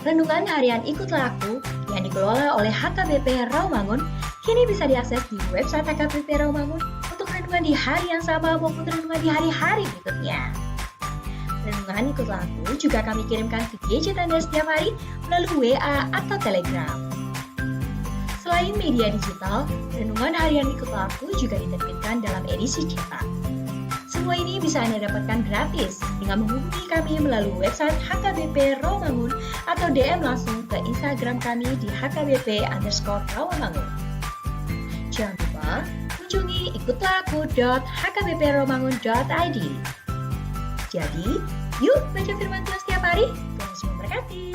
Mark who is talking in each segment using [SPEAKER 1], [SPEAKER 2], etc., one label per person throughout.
[SPEAKER 1] Renungan harian Ikutlah Aku yang dikelola oleh HKBP Rawamangun kini bisa diakses di website HKBP Rawamangun untuk renungan di hari yang sama maupun renungan di hari-hari berikutnya. Renungan Ikutlah Aku juga kami kirimkan ke gadget Anda setiap hari melalui WA atau Telegram. Selain media digital, renungan harian Ikutlah Aku juga diterbitkan dalam edisi cetak. Semua ini bisa Anda dapatkan gratis dengan menghubungi kami melalui website HKBP Rawamangun atau DM langsung ke Instagram kami di HKBP_Rawamangun. Jangan lupa kunjungi ikutlahAku.hkbprawamangun.id. Jadi, yuk baca firman Tuhan setiap hari. Tuhan Yesus memberkati.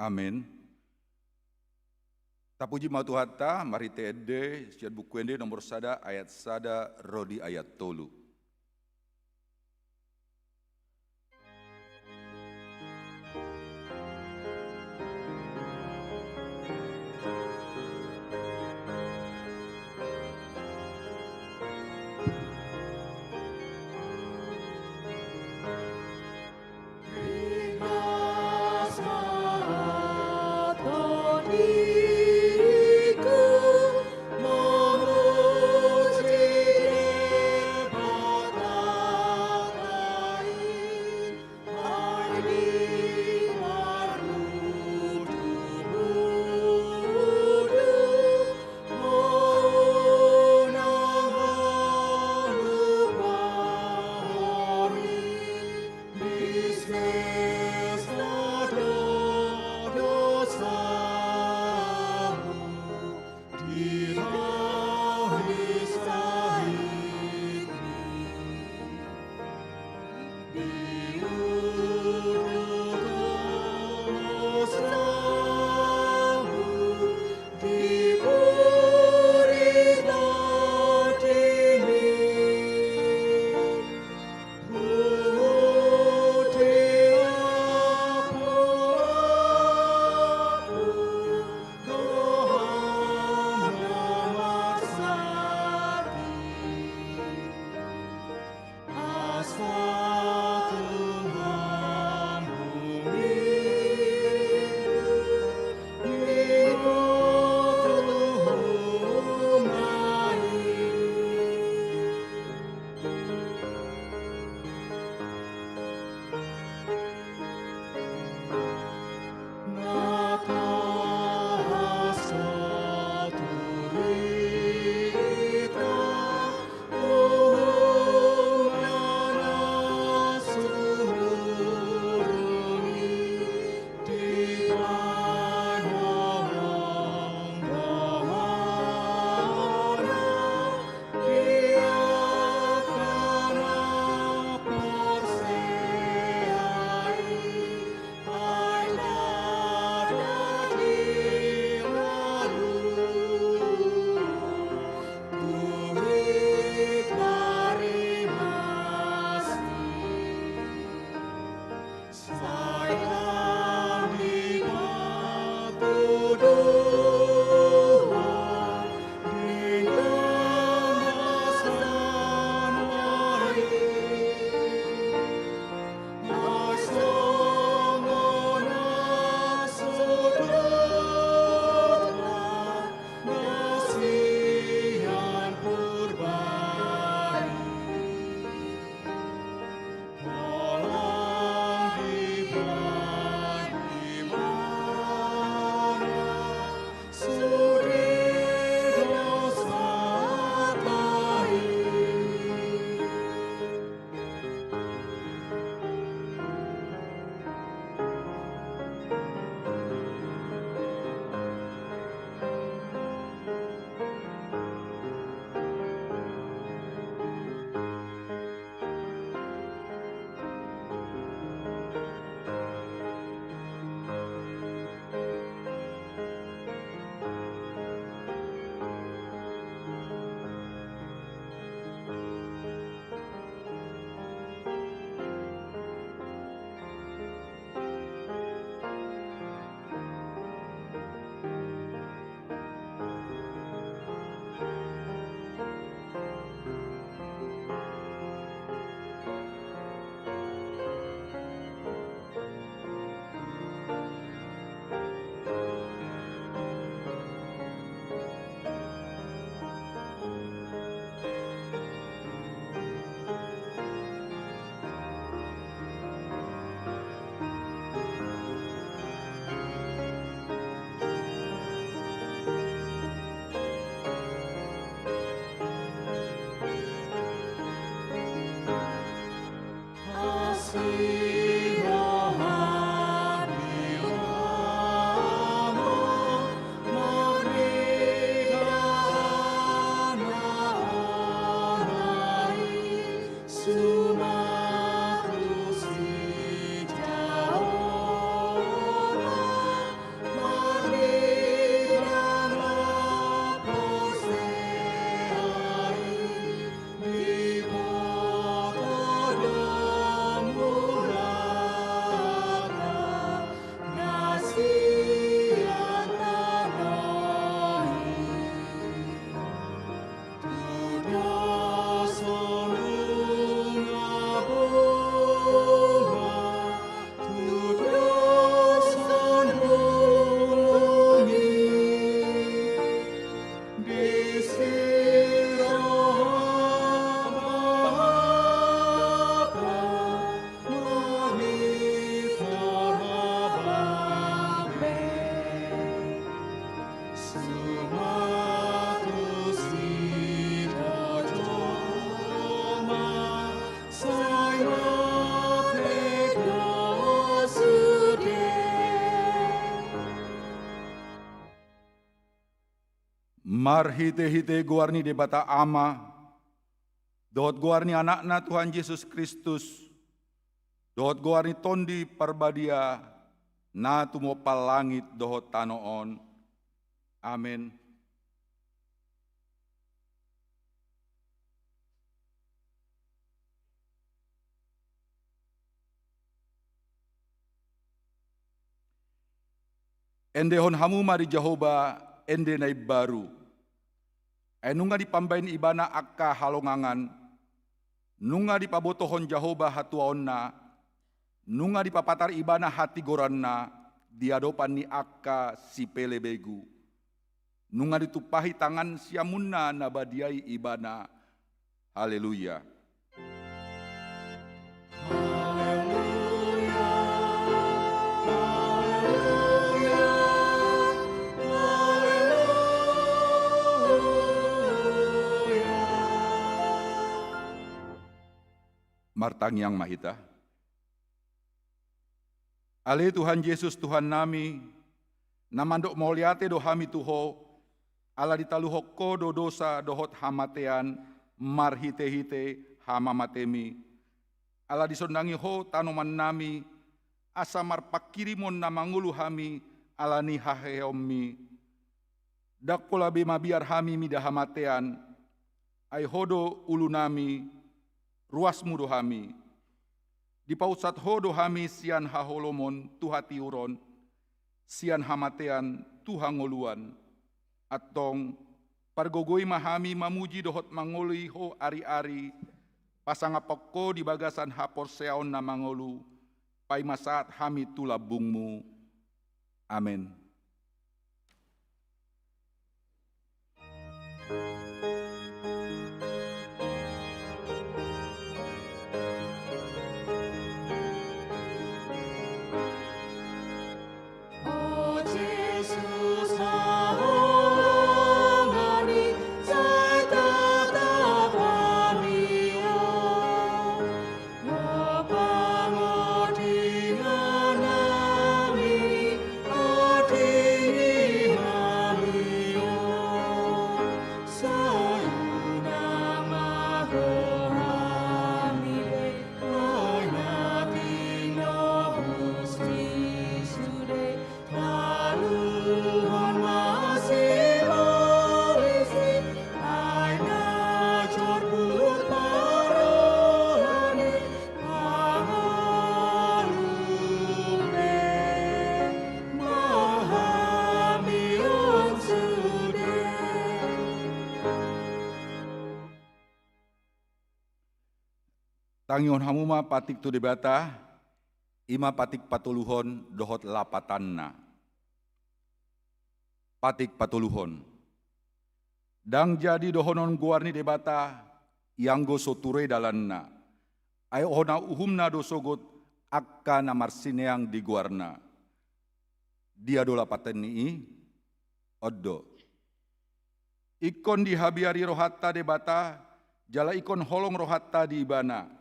[SPEAKER 2] Amin. Tapuji mau Tuhata, mari tede, siat buku ende nomor sada ayat sada rodi ayat tolu. Marhite-hite guarni debata ama, dohot guarni anakna Tuhan Yesus Kristus, dohot guarni tondi parbadia, na tumo palangit dohot tanoon. Amin. Endehon hamu mari Jehovah ende nai baru. Nunga di pambain ibana akka halongangan, nunga di pabotohon Jehovah hatuaonna, nunga di papatar ibana hati goranna, diadopan ni akka si pelebegu. Nunga ditupahi tangan siamunna nabadiai ibana. Haleluya. Martang yang mahita. Ale Tuhan Yesus Tuhan nami, namandok moliate dohami tuho, ala ditaluhokko do dosa dohot hamatean, marhite-hite hamamatemi, ala disondangi ho tanoman nami, asa marpakirimon namangulu hami, ala ni haheomi, dak pola bema biar hami midahamatean, ai hodo ulu nami, ruas mudo hami, di pausat hodo hami sian haholomon tuhati uron, sian hamatean tuhangoluan, atong pargogoi mahami mamuji dohot mangoli ho ari-ari, pasangapokko di bagasan hapor seaon na mangolu, pai masaat hami tulabungmu. Amin. Tangion hamuma patik tu debata, ima patik patuluhon dohot lapatanna. Patik patuluhon. Dang jadi dohonon guarni debata, yang go soture dalanna. Ay ohona uhumna dosogot akka namarsineang di guarna. Dia do lapatan ni oddo. Ikon di habiari rohatta debata, jala ikon holong rohatta di ibana.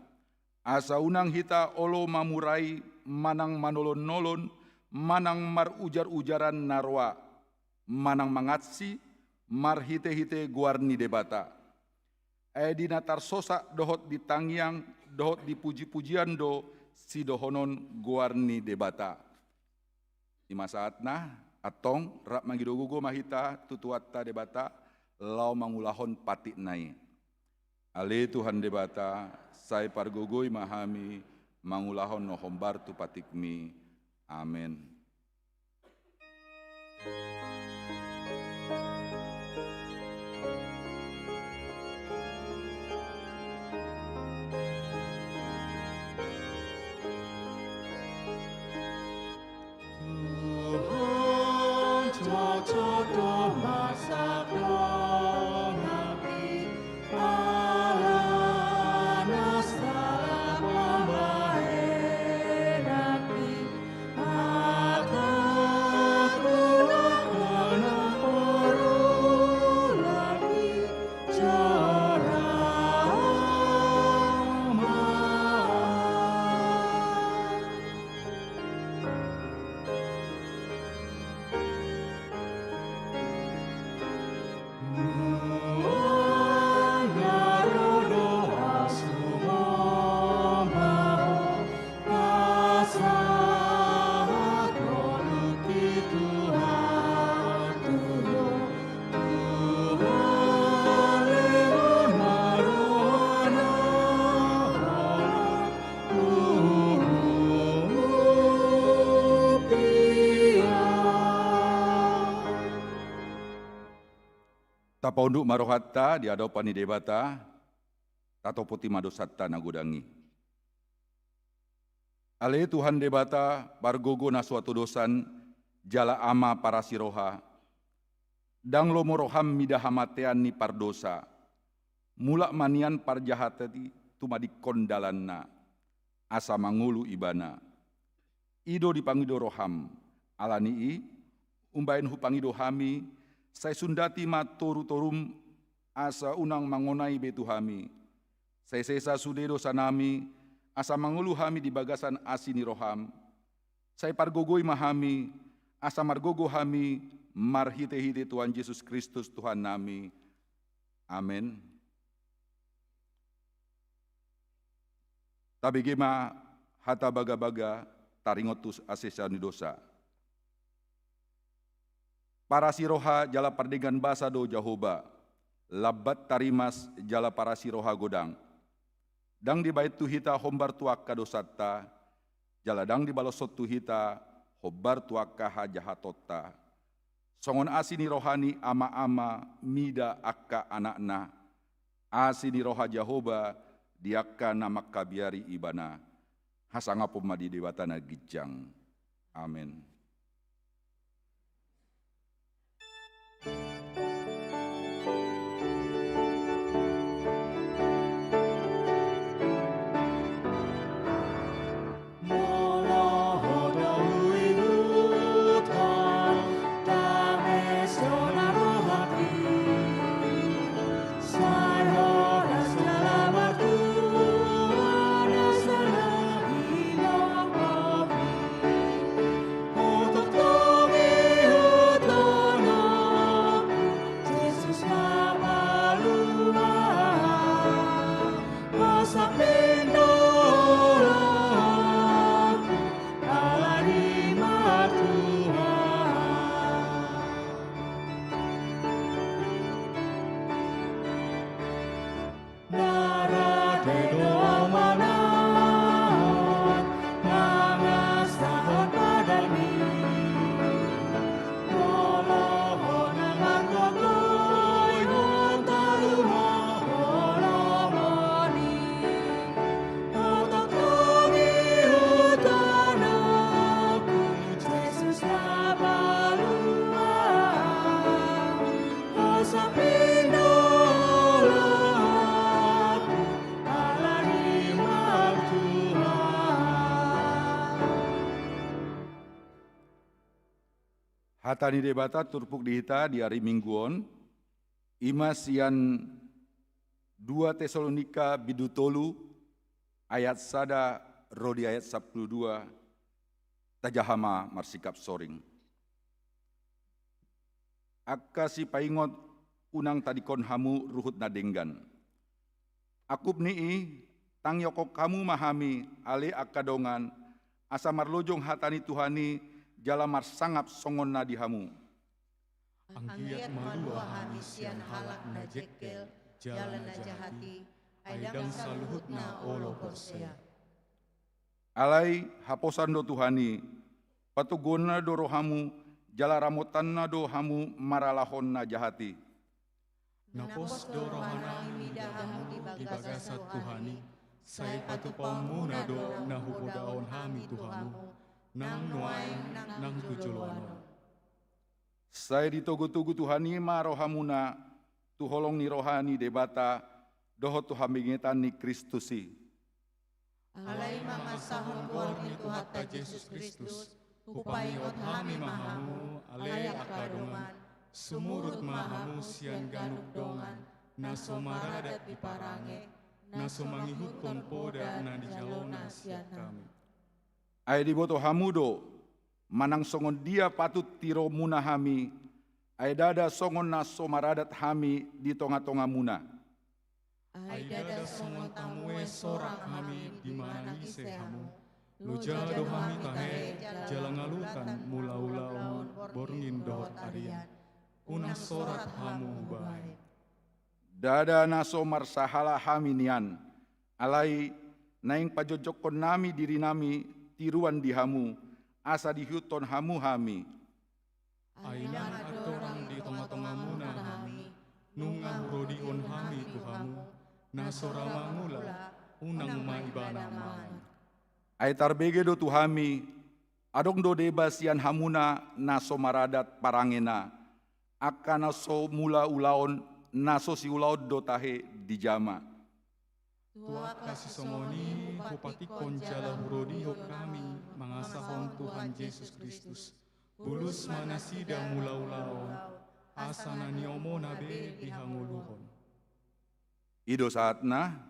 [SPEAKER 2] Asa unang hita olo mamurai manang manolon-nolon, manang mar ujar-ujaran narwa, manang mangatsi, mar hite-hite guarni debata. Edina tarsosa dohot di tangyang, dohot di puji-pujian do, si dohonon guarni debata. Ima saatna, atong rak mangidogugo mahita tutuatta debata, lau mangulahon patik nai. Ale Tuhan debata, sai pargogoi mahami, mangulahon no hombar tu patikmi. Amin. Taponduk marohatta di adopani debata, tato poti madosatta nagudangi. Ale Tuhan debata bargogo na suatu dosan jala ama para siroha, dang lomoroham midahamatean ni pardosa, mulak manian parjahatati tumadi kondalanna, asa mangulu ibana. Ido dipangido roham, alanii, umbain hupangido hami, saya sundati matoru-torum, asa unang mangonai betu hami. Saya sesa sudedo sanami, asa mangulu hami di bagasan asini roham. Saya pargogoi mahami, asa margogo hami, marhite-hite Tuhan Yesus Kristus Tuhan nami. Amin. Tabigima hata baga-baga taringotus asesani dosa. Para siroha jala pardegan basa do Jahoba, labat tarimas jala para siroha godang. Dang di bait tuhita hombar tuakka dosatta, jala dang di balosot tuhita hobar tuakka hajahatotta. Songon asini rohani ama-ama mida akka anakna, asini roha Jahoba diakka namak kabiari ibana, hasangapom madi dewatana gijang. Amin. Hatani debata turpuk dihita di hari Mingguon, imas yang 2 Tesalonika bidutolu, ayat sada rodi ayat 12, tajahama marsikap soring. Akka si paingot unang tadikon hamu ruhut nadenggan. Akup nii, tang yokok kamu mahami, ale akadongan, asa marlojong hatani Tuhani, jalamar sangap songon nadihamu.
[SPEAKER 3] Anggiat malua hamisian halak na jekel, jalan na jahati, aidang saluhut na olo borsea.
[SPEAKER 2] Alai haposan do Tuhani, patugona do rohamu, jala ramotan na do hamu maralahon na jahati.
[SPEAKER 3] Napos do rohana imidahamu di bagasat Tuhani, say patupamu na do nahubudaon hami Tuhamu, nang nuaing nang tujuloano.
[SPEAKER 2] Saya ditogu-tugu Tuhani ma rohamuna, tuholong ni rohani debata, doho tuhamingetan ni Kristusi.
[SPEAKER 3] Alay mamasahon buwan ni Tuhata Yesus Kristus, upayot hami mahamu, alay akadungan, sumurut mahamu sian ganuk dongan, na somaradat di parange, na somangihut konpoda na di jalona sian kami.
[SPEAKER 2] Ay diboto hamudo, manang songon dia patut tiro muna hami, ay dada songon na somaradat hami di tonga-tonga muna.
[SPEAKER 3] Ay dada songon tamue sorang hami di mana ise hamu, luja do hami tahe, jalangalutan mula-ulaon borngin dohot arian, unang sorat hamu bae.
[SPEAKER 2] Dada na somar sahala hami nian, alai naing pajojokon nami diri nami, tiruan di hamu, asa dihuton hamu hami.
[SPEAKER 3] Ainan atorang di tengah-tengah muna hami, nunga hurodihon hami Tuhamu, nasora mangula, unang maibana man.
[SPEAKER 2] Ai tarbege do Tuhami, adong do deba sian hamuna naso maradat parangena, akana so mula ulaon naso si ulaon do tahe dijama.
[SPEAKER 3] Tua kasih somoni, kupatikon jala hurodihok kami, mangasahon Tuhan Yesus Kristus. Bulus manasida mula ulaon, asana niomo nabe dihanguluhon.
[SPEAKER 2] Ido saatna,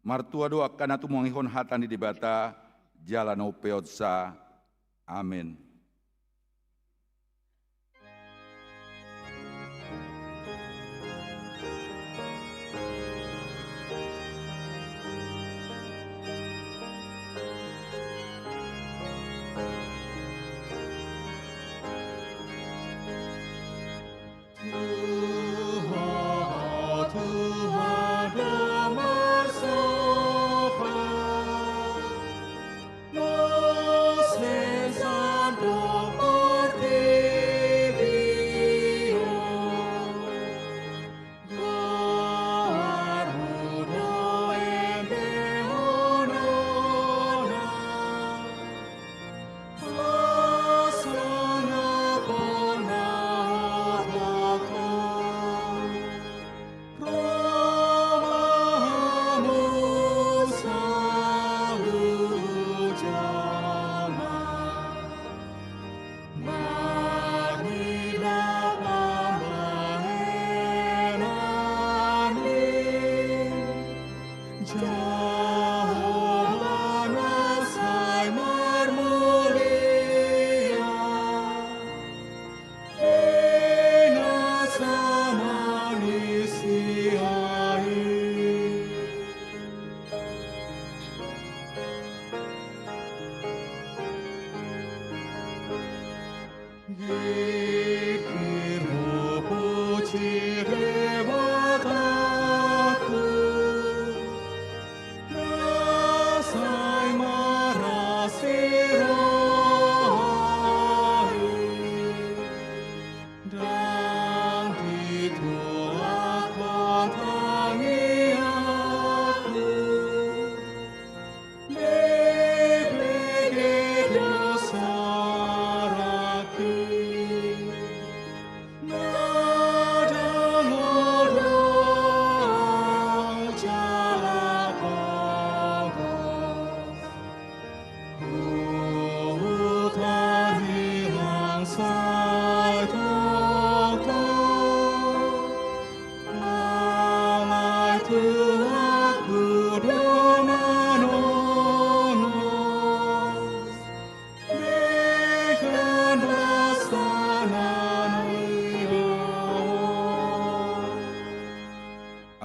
[SPEAKER 2] martua do akana tumongihon hatan di debata, jalan peotsa. Amin.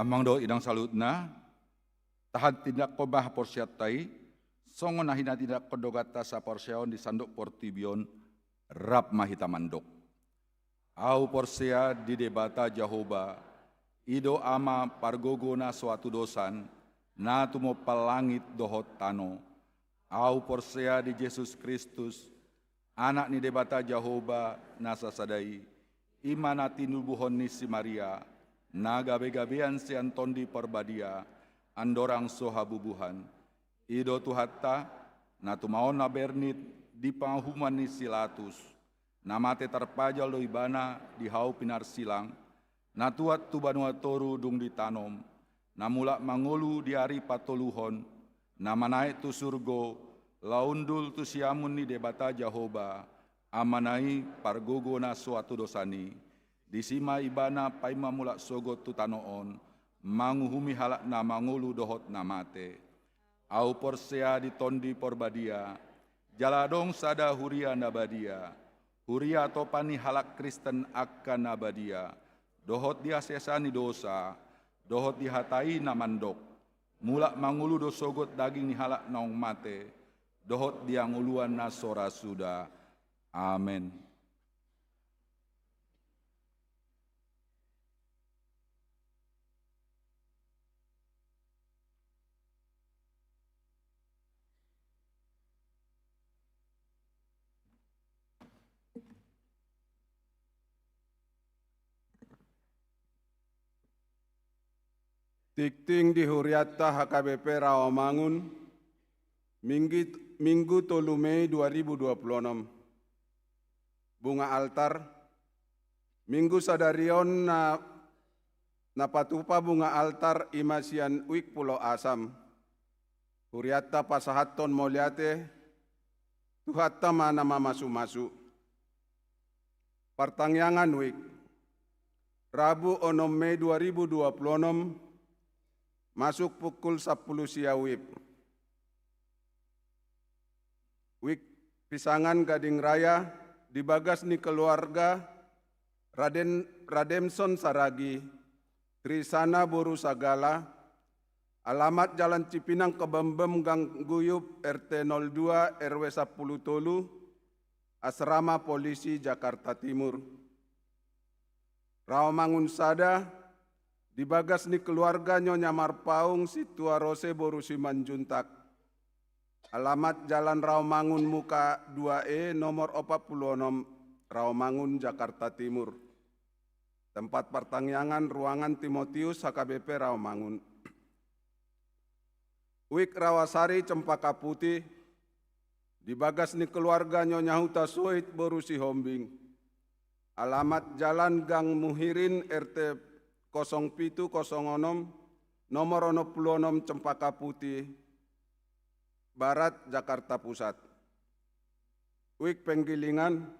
[SPEAKER 2] Amang do idang salutna, tahan tindak kobah porsiatai, songon nahina tindak kodogata sa porsiaon di sandok portibion, rap mahita mandok. Au porsia di debata Jahoba, ido ama pargogona suatu dosan, na tumo palangit dohot tano. Au porsia di Yesus Kristus, anak ni debata Jahoba nasa sadai, imana tinubuhon ni si Maria, na gabe-gabean si Antondi Porbadia, andorang sohabubuhan. Ido tuhatta, na tumaon na bernit di panghuman ni Silatus, na mate terpajal do ibana di hau pinar silang, na tuat tu banua toru dung ditanom, na mulak mangolu di hari patoluhon, na manaik tu surgo, laundul tu siamun ni debata Jahoba, amanai pargogo na suatu dosani, disima ibana paima mulak sogot tu tanoon, manguhumi halak na mangulu dohot na mate. Au porsea di tondi porbadia, jaladong sada huria nabadia, huria topani halak Kristen akan nabadia, dohot dia sesani dosa, dohot dihatai na mandok, mulak mangulu do sogot daging ni halak naong mate, dohot dia nguluan na sora suda. Amin.
[SPEAKER 4] Tikting di Huriatta HKBP Rawamangun, Minggu 3 Mei 2026. Bunga altar, Minggu sadarion na patupa bunga altar imasian Wik Pulau Asam. Huriatta pasahaton moliate, tuhatta mana masu-masu. Pertangyangan Wik, Rabu 6 Mei 2026, masuk pukul 10 siawib. Wik Pisangan Gading Raya, dibagas ni keluarga Rademson Saragi, Trisana Boru Sagala, alamat Jalan Cipinang Kebembem Gang Guyup RT 02 RW 10 Tolu, Asrama Polisi Jakarta Timur. Rawamangun Sada, dibagas ni keluarga Nyonya Marpaung Situa Rose Boru Simanjuntak. Alamat Jalan Rawamangun Muka 2E nomor 46 Rawamangun Jakarta Timur. Tempat pertangyangan ruangan Timotius HKBP Rawamangun. Wik Rawasari Cempaka Putih, dibagas ni keluarga Nyonya Huta Soid Boru Sihombing. Alamat Jalan Gang Muhirin RT 0706 nomor 26 Cempaka Putih Barat Jakarta Pusat. Wik Penggilingan,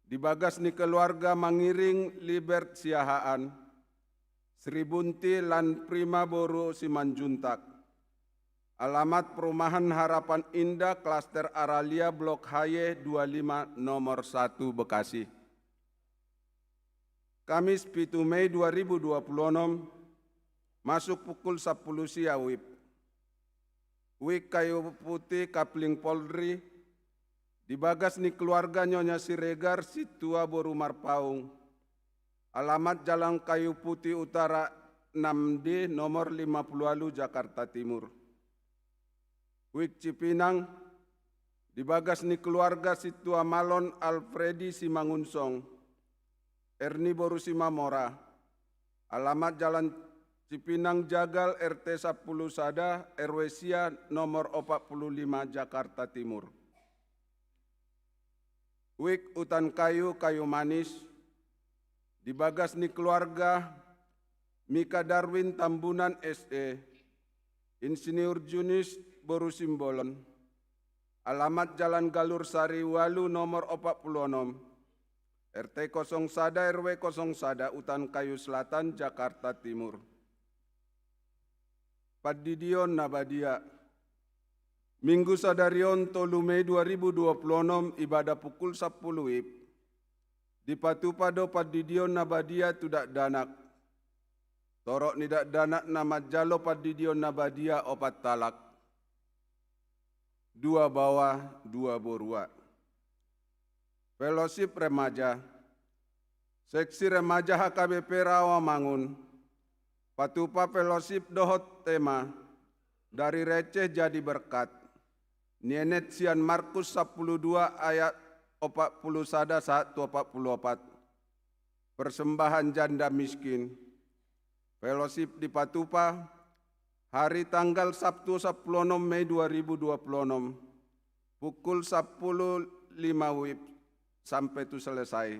[SPEAKER 4] dibagas ni keluarga Mangiring Libert Siahaan, Sribunti Lan Prima Boru Simanjuntak. Alamat Perumahan Harapan Indah Klaster Aralia Blok HY 25 nomor 1 Bekasi. Kamis 7 Mei 2026, masuk pukul 10 siawib. Wik Kayu Putih Kapling Polri, dibagas ni keluarga Nyonya Siregar Situa Boru Marpaung. Alamat Jalan Kayu Putih Utara 6D nomor 50 Jakarta Timur. Wik Cipinang, dibagas ni keluarga Situa Malon Alfredi Simangunsong, Erni Boru Simamora. Alamat Jalan Cipinang Jagal RT 10 Sada RW Sia nomor 45 Jakarta Timur. Wik Utan Kayu Kayu Manis, dibagas ni keluarga Mika Darwin Tambunan SE, Insinyur Junis Boru Simbolon. Alamat Jalan Galur Sari Walu nomor 46 RT 0 Sada RW 0 Sada Utan Kayu Selatan Jakarta Timur. Padidion Nabadia, Minggu sadarion 3 Mei 2026 ibadah pukul 10 WIB. Di Patupado Padidion Nabadia Tudak Danak. Torok nidak danak nama jalo Padidion Nabadia opat talak. 2 bawah 2 borua. Fellowship Remaja, Seksi Remaja HKBP Rawamangun, Patupa Fellowship dohot tema, dari receh jadi berkat, Nienet Sian Markus 12 ayat 40 sada 144, persembahan janda miskin. Fellowship di Patupa, hari tanggal Sabtu 10 Mei 2026, pukul 10.05 WIB. Sampai itu selesai.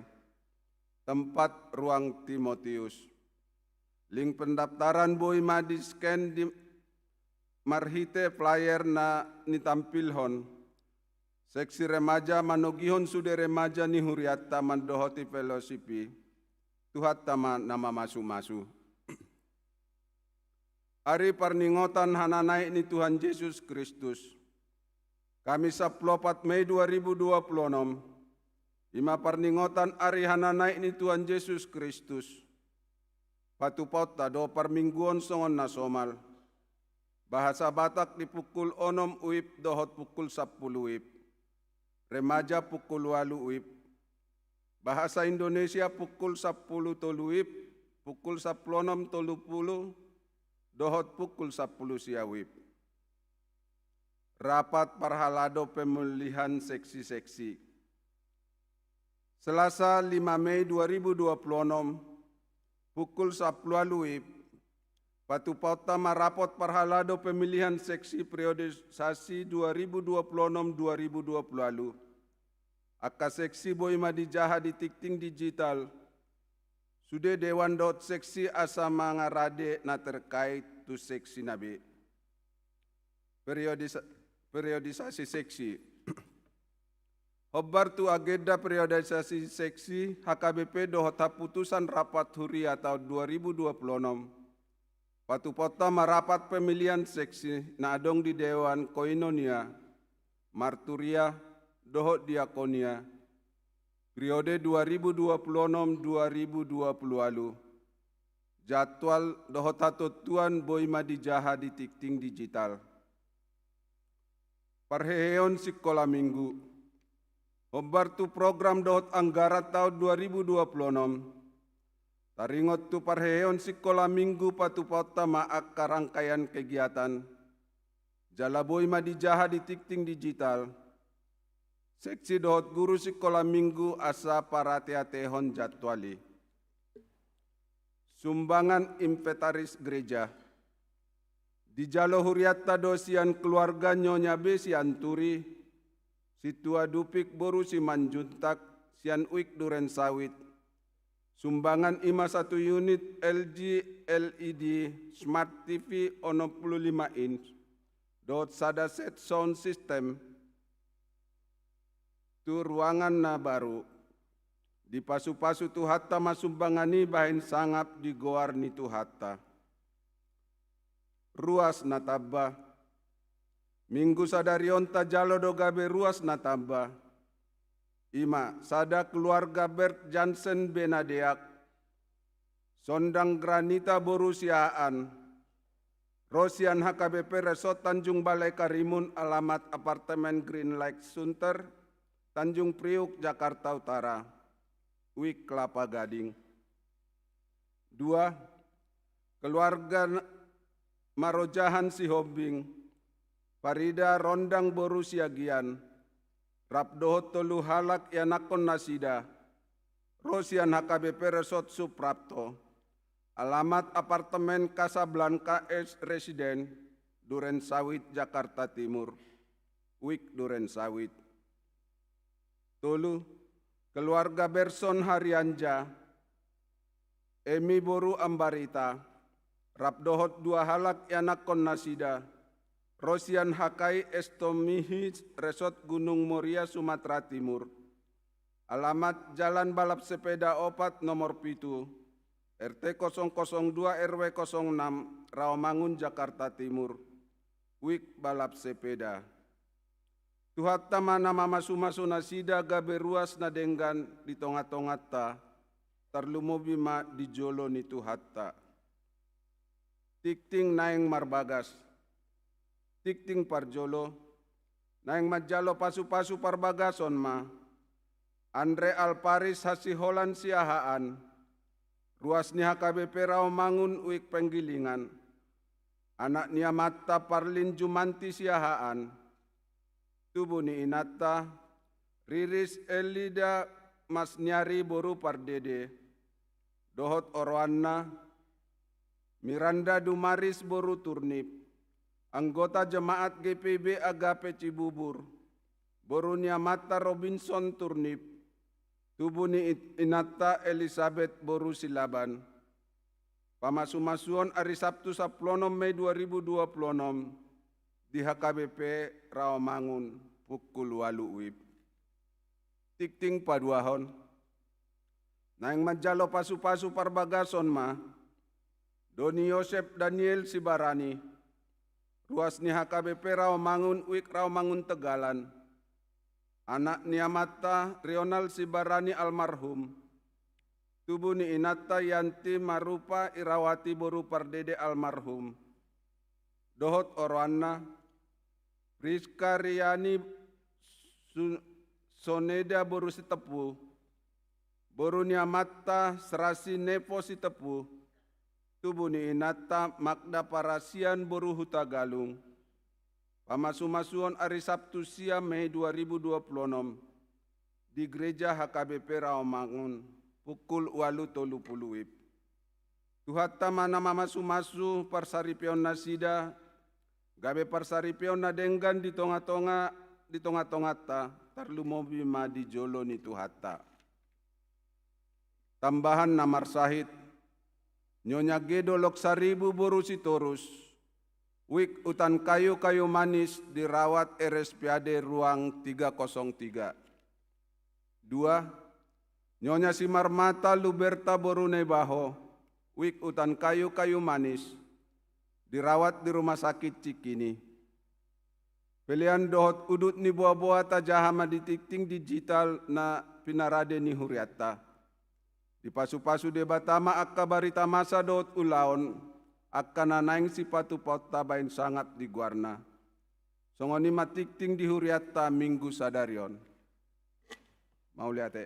[SPEAKER 4] Tempat ruang Timotius. Link pendaftaran boi madi scan di marhite flyer na nitampilhon. Seksi remaja manogihon sude remaja ni Huriatta mandohoti fellowshipi. Tuhat tama nama masu-masu. Hari perningotan hananai ni Tuhan Yesus Kristus. Kamis 4 Mei 2026. Ima perningotan ari hananai ni Tuhan Yesus Kristus. Patupaut tado permingguan songon nasomal. Bahasa Batak di pukul 6 WIB dohot pukul 10 WIB. Remaja pukul 8 WIB. Bahasa Indonesia pukul 10 tolu WIB, pukul 16 tolu dohot pukul 10 sia WIB. Rapat Parhalado Pemulihan Seksi-Seksi. Selasa 5 Mei 2026, pukul 10 WIB, Patupauta marapot parhalado pemilihan seksi periodisasi 2026-2020 lalu. Aka seksi boi madijaha di tikting digital. Sudah dewan dot seksi asa mangarade na terkait tu seksi nabi. Periodisasi seksi. Hobar tu agenda periodisasi seksi HKBP dohota putusan rapat huria tahun 2026. Patupauta marapat pemilihan seksi na adong di Dewan Koinonia, Marturia, dohot Diakonia, periode 2026-2020 lalu. Jadwal dohot tuan boi madijaha di tikting digital. Parheheon sekolah minggu. Hobar tu program dohot anggaran tahun 2026. Taringot tu parheon sekolah minggu patupauta maak karangkaian kegiatan. Jalaboi madijaha di tikting digital. Seksi dohot guru sekolah minggu asa para teatehon jadwali. Sumbangan inventaris gereja. Di jalo huriata dosian keluarga Nyonya B sian turi. Situa dupik boru si manjuntak sian uik duren sawit. Sumbangan 1 unit LG LED Smart TV 65 inch. Dot sada set sound system. Tu ruangan na baru. Di pasu-pasu tu hatta masumbangani bahin sangap di goar ni tu hatta. Ruas nataba. Minggu sadarionta jalo dogabe ruas nataba. Ima, sada keluarga Bert Jansen Benadeak, Sondang Granita Borusiaan, Rosian HKBP Resort Tanjung Balai Karimun, alamat apartemen Green Lake Sunter, Tanjung Priuk, Jakarta Utara, Wik Kelapa Gading. 2. Keluarga Marojahan Sihobing, Farida Rondang Borusiagian, Rapdohot Tolu Halak Yanakon Nasida, Rosian HKBP Resort Suprapto, alamat apartemen Casablanca S Residen, Duren Sawit, Jakarta Timur, Wik Duren Sawit. Tolu, keluarga Berson Harianja, Emi Boru Ambarita, Rapdohot 2 Halak Yanakon Nasida, Rosian Hakai Estomihi Resort Gunung Moria, Sumatera Timur. Alamat Jalan Balap Sepeda Opat nomor 7, RT 002 RW 06, Rawamangun, Jakarta Timur. Wik Balap Sepeda. Tuhatta mana mama sumasu nasida gabe ruas nadenggan di tonga-tongata, tarlumo bima di jolo ni tuhatta. Tikting naeng marbagas. Tikting parjolo, naeng majalo pasu-pasu parbagason ma, Andre Alparis hasiholan siahaan, ruas ni HKBP Rawamangun uik penggilingan, anak nia mata Parlin Jumanti siahaan, tubuh ni Inata, Riris Elida Mas Nyari Boru Pardede, Dohot Orwana, Miranda Dumaris Boru Turnip, anggota jemaat GPB Agape Cibubur, Borunia Mata Robinson Turnip, Tubuni Inata Elizabeth Boru Silaban. Pamasumasuon hari Sabtu 10 Mei 2026 di HKBP Rawamangun pukul 8 WIB. Tikting paduahon. Naeng majalo pasu-pasu parbagason ma, Doni Yosep Daniel Sibarani, ruas ni HKBP Rawamangun uik Rawamangun Tegalan, anak niamata Rional Sibarani almarhum, tubuh ni Inata Yanti Marupa Irawati Boru Pardede almarhum, Dohot Orwana, Rizka Riani Soneda Boru Sitepu, Boru niamata Serasi Nepo Sitepu, tubuh ni Inata Magda Parasian Boru Hutagalung. Pamasumasuon hari Sabtu siang Mei 2026 di Gereja HKBP Rawamangun pukul 8.30 WIB. Tuhatta mana mama sumasu parsaripion nasida, gabe parsaripion na denggan di tonga-tonga ta, tarlumobi ma di jolo ni Tuhatta. Tambahan namar sahid, nyonya gedo lok 1000 borusi torus, wik utan kayu-kayu manis dirawat RSPAD ruang 303. 2. Nyonya Simarmata Luberta Borune Baho, wik utan kayu-kayu manis, dirawat di rumah sakit Cikini. Pilihan dohot udut ni buah-buah tajahama di tikting digital na pinarade ni huriata. Di pasu-pasu debatama akka barita masa dohot ulaon, akka nanaing sipatu pot tabain sangat di guarna. Songoni matikting di huriata minggu sadarion. Mau lihat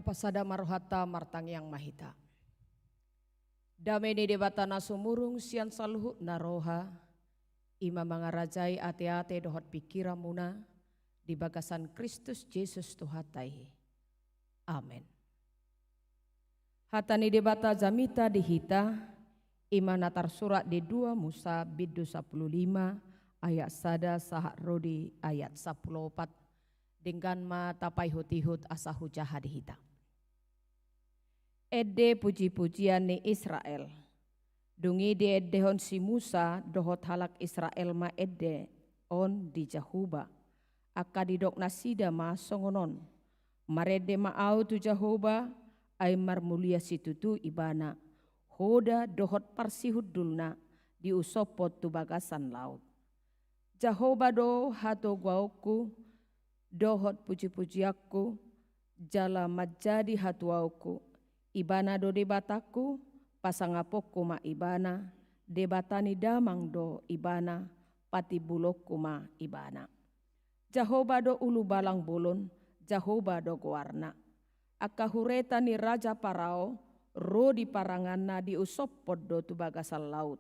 [SPEAKER 5] pasada marohata martang yang mahita. Damai ni debata nasumurung sian saluhut naroha, ima mangarajai ate-ate dohot pikiramuna, di bagasan Kristus Yesus Tuhatai. Amin. Hatani debata jamita dihita, ima natar surat di 2 Musa bidu 15 ayat sada sahak rodi ayat 14 dengan ma tapai hutihut asa hujah dihita. Ede puji-pujian ni Israel. Dungi di edehon si Musa dohot halak Israel ma ede on di Jahuba. Aka didok nasida ma songonon. Marede ma au tu Jahuba ay marmulia situtu ibana. Hoda dohot parsihud dulna di usopot tu bagasan laut. Jahuba do hato guauku dohot puji-pujiaku jala majadi hatuauku. Ibana do debataku pasangapokku ma ibana debatani damang do ibana pati bulokku ma ibana. Jahoba do ulu balang bulun Jahoba do guarna. Aka hureta ni Raja Parao ro di paranganna di usopod do tu bagasal laut.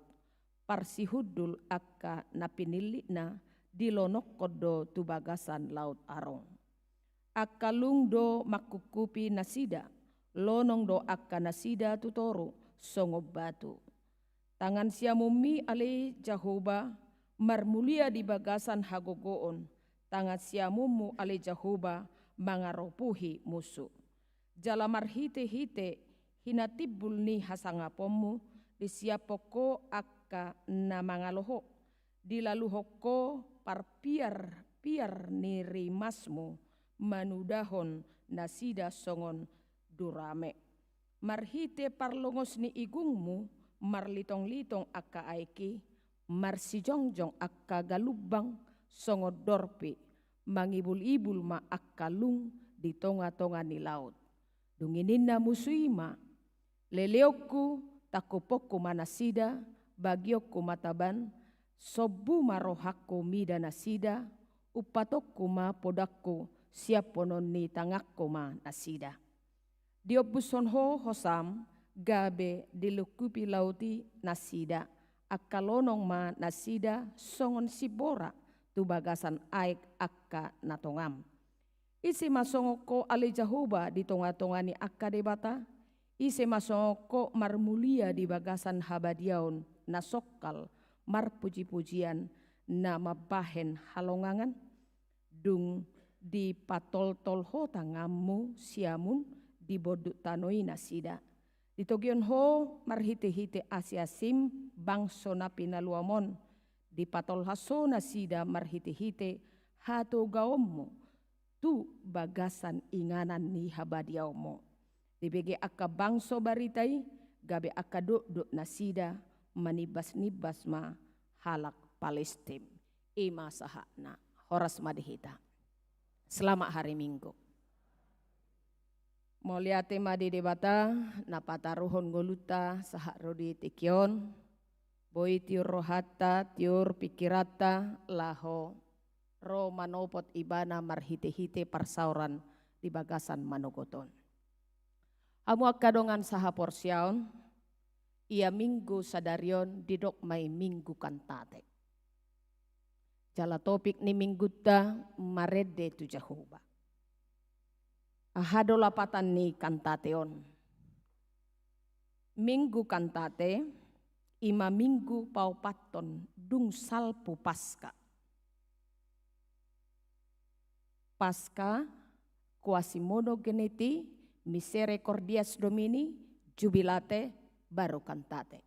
[SPEAKER 5] Parsihudul aka napinilina di lonokod do tu bagasan laut arong. Aka lung do makukupi nasida. Lonong do akka nasida tutoro songob batu. Tangan siamumi ale Jahoba marmulia di bagasan hagogoon. Tangan siamumu ale Jahoba mangaropuhi musuh. Jalamar hite-hite hinatibul ni hasangapomu disiapoko akka na mangaloho. Dilaluhoko parpiar ni rimasmu manudahon nasida songon durame. Marhite parlongos ni igungmu marlitong-litong akka aiki marsijongjong akka galubang songod dorpe mangibul-ibul ma akka lung di tonga-tonga ni laut. Dunginin na musuima leleokku takupokku manasida bagiokku mataban sobu marohakku mida nasida upatokku ma podakku siap ponon ni tangakku ma nasida. Diobuson ho hosam gabe dilukupi lauti nasida akalonong ma nasida songon sibora tu bagasan aik akka natongam. Isi masongoko ali Jahoba di tonga-tonga ni akka debata. Isi masongoko marmulia di bagasan habadiaon nasokal marpuji-pujian na mabahen halongangan. Dung di patol-tol ho tangamu siamun di boduk tanoi nasida. Di togion ho marhite-hite asiasim bangso na pinaluamon. Di patol haso nasida marhite-hite hato gaommo tu bagasan inganan ni habadiaomo. Di bege akka bangso baritai gabe akka duk nasida manibas-nibas ma halak Palestin. Ima sahakna horas madihita. Selamat hari Minggu. Moliate madi debata napataruhon goluta sahak rodi tikion boy tiur rohata tiur pikirata laho ro manopot ibana marhite-hite parsauran di bagasan manogoton. Amu akadongan saha porsiaon ia minggu sadarion didok mai minggu kantate. Jala topik ni minggu ta marede tu Jahoba. Ahado lapatan ni kantateon. Minggu kantate, ima minggu paupaton dung salpu Paska. Paska quasimodo geneti misericordias Domini jubilate baru kantate.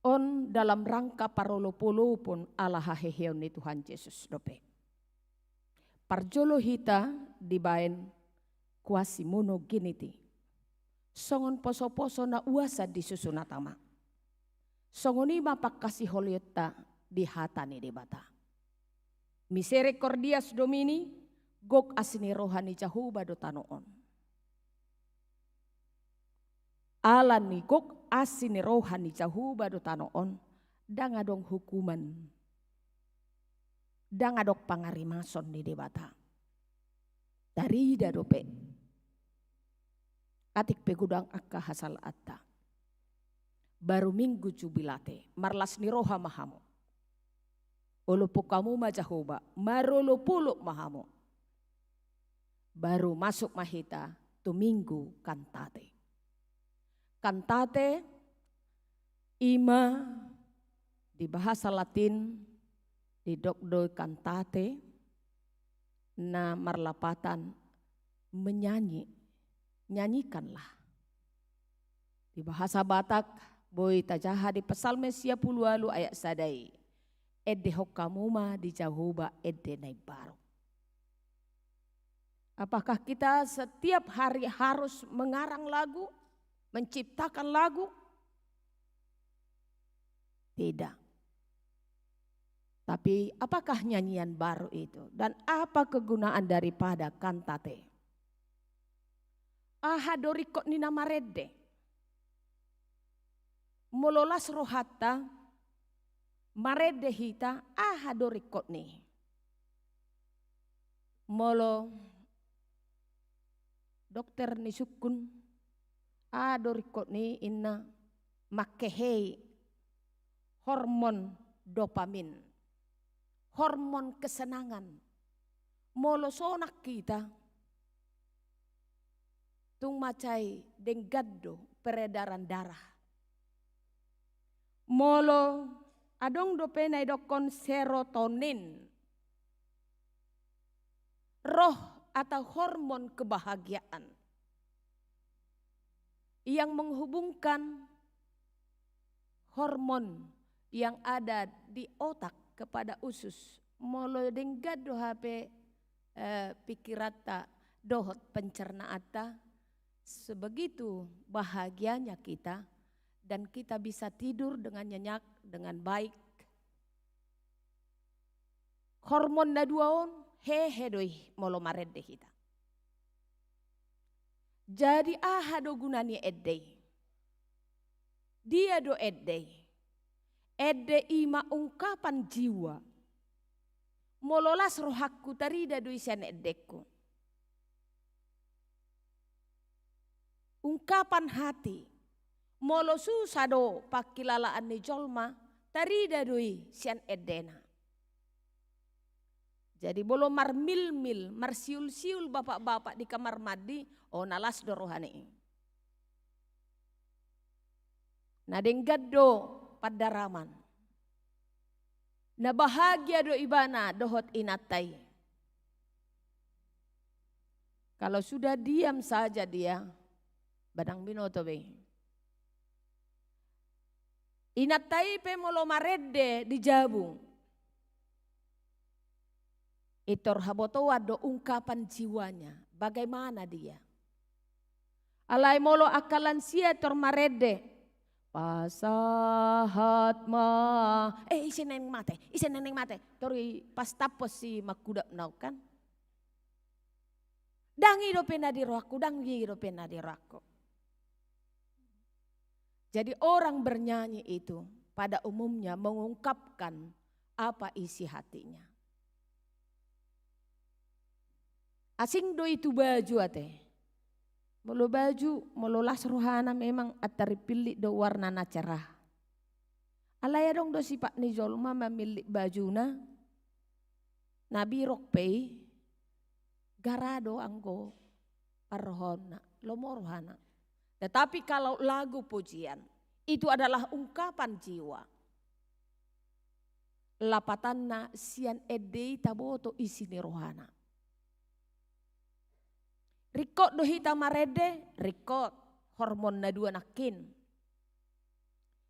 [SPEAKER 5] On dalam rangka parolo-polo pun ala haheheon ni Tuhan Yesus dope. Parjolo hita dibaen quasimono geneti. Songon poso-poso na uasa di susunatama. Songoni mapak kasih holiota di hatani debata. Misericordias Domini gok asini rohani Jahoba do tanoon. Alan ni gok asini rohani Jahoba do tanoon dangadong hukuman. Dangadok pangarimason di debata. Dari dadope atik pegudang akka hasal atta. Baru minggu jubilate, marlas niroha mahamu. Ulupu kamu majahoba, marulu puluk mahamu. Baru masuk mahita, tu minggu kantate. Kantate, ima, di bahasa Latin, di dokdoi kantate, na marlapatan menyanyi, nyanyikanlah. Di bahasa Batak, boy tajaha di Psalm 10 ayat sadai. Edde hokamuma di jahuba edde naibaro. Apakah kita setiap hari harus mengarang lagu, menciptakan lagu? Tidak. Tapi apakah nyanyian baru itu? Dan apa kegunaan daripada kantate? Ahadorikot ni namarede. Mololas rohata, marede hita, ahadorikot ni. Molo dokter ni sukun, ahadorikot ni inna makehei hormon dopamin. Hormon kesenangan. Molo sonak kita tung macai denggaddo peredaran darah. Molo adong dopenai dokon serotonin. Roh atau hormon kebahagiaan yang menghubungkan hormon yang ada di otak kepada usus. Molo denggado HP pikirata dohot pencernaata. Sebegitu bahagianya kita dan kita bisa tidur dengan nyenyak, dengan baik. Hormon na duaon doi molo marede kita. Jadi do gunani edde. Dia do edde. Edde ima ungkapan jiwa. Mololas rohakku tarida do isian eddeku. Ungkapan hati. Molo susado pakilalaan ni jolma tarida do isian eddena. Jadi bolo marmil-mil, marsiul-siul bapak-bapak di kamar mandi, nalas do rohani. Nadenggaddo padaraman. Na bahagia do ibana dohot inatai. Kalau sudah diam saja dia, badang binoto be. Inatai pe molo marede di jabung. Itor habotowa do ungkapan jiwanya, bagaimana dia. Alai molo akalan sia tor marede. Pasahat ma, isen neng mate, tori pas tapos si makudap nau kan. Dangi do pena di rohku, dangi do pena di rohku. Jadi orang bernyanyi itu pada umumnya mengungkapkan apa isi hatinya. Asing do itu baju ate. Molo baju, molo las rohana memang atari pilih do warna na cerah. Alaya dong do si Pak Nizolma memilih baju na birok pei garado anggo arrohona lomo rohana. Tetapi kalau lagu pujian itu adalah ungkapan jiwa. Lapatanna sian edei taboto isini rohana. Rikot do hita marede, rikot hormon na dua nakin.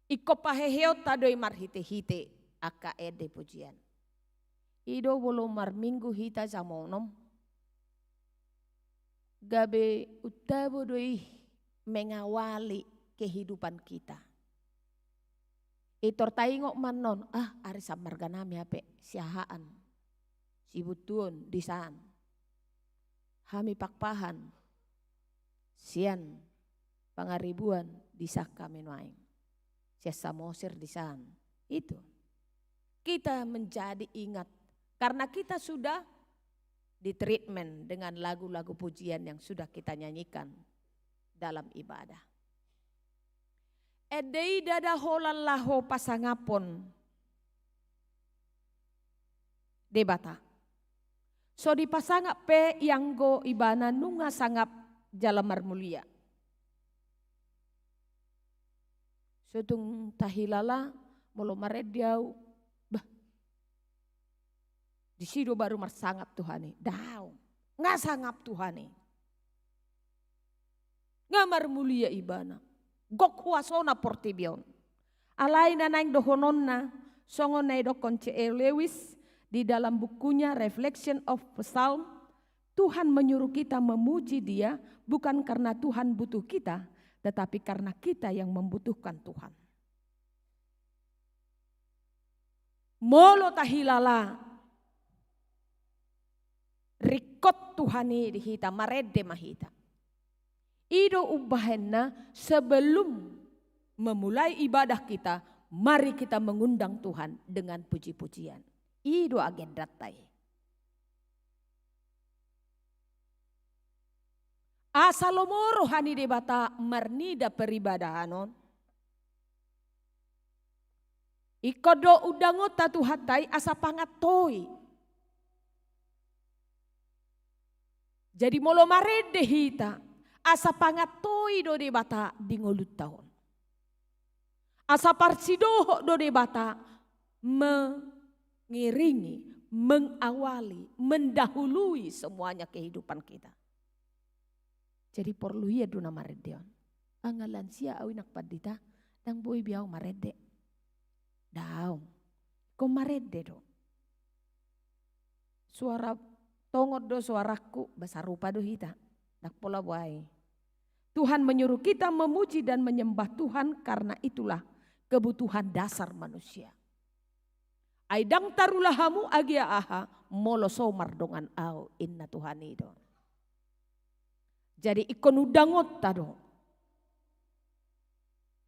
[SPEAKER 5] Iko paheheot tadoi marhite-hite aka ede pujian. Ido bolo marminggu hita jamonom. Gabe utabo doi mengawali kehidupan kita. Itor taingok manon, ari samarganami ape siahaan. Sibutun disaan. Hami pakpahan, sian pangaribuan di saka menuain. Siasa mosir di sana. Itu. Kita menjadi ingat. Karena kita sudah di treatment dengan lagu-lagu pujian yang sudah kita nyanyikan dalam ibadah. Edei dada holallahu pasangapon debata. So di pasangap pe yang go ibana nunga sangap jalamar mulia. So tung tahilala molo marediau bah. Di sido baru marsangap Tuhani. Daw. Nga sangap Tuhani. Nga marmulia ibana. Gok huasona portibion. Alay na naing dohonon na. Songo na idokon C.E. Lewis. Di dalam bukunya Reflection of Psalm. Tuhan menyuruh kita memuji Dia. Bukan karena Tuhan butuh kita. Tetapi karena kita yang membutuhkan Tuhan. Molo tahilala. Rikot Tuhani dihita. Marede mahita. Ido ubahenna sebelum memulai ibadah kita. Mari kita mengundang Tuhan dengan puji-pujian. Ido agenda tai. Asalomoro hani debata marnida peribadahanon. Ikodo udangota tuhatai asa pangatoi. Jadi molo marede hita asa pangatoi do debata di ngolut tahun. Asa parsidoho do debata mengiringi, mengawali, mendahului semuanya kehidupan kita. Jadi perlu ya duna maredeon. Angalan sia awinak padita dang boy biau marede. Daung. Ko marede do. Suara tongod do suaraku bahasa rupa do hita. Dak pola buai. Tuhan menyuruh kita memuji dan menyembah Tuhan karena itulah kebutuhan dasar manusia. Aidang tarulahamu agia aha molo somar dongan au inna Tuhan itu. Jadi ikon udangot tado.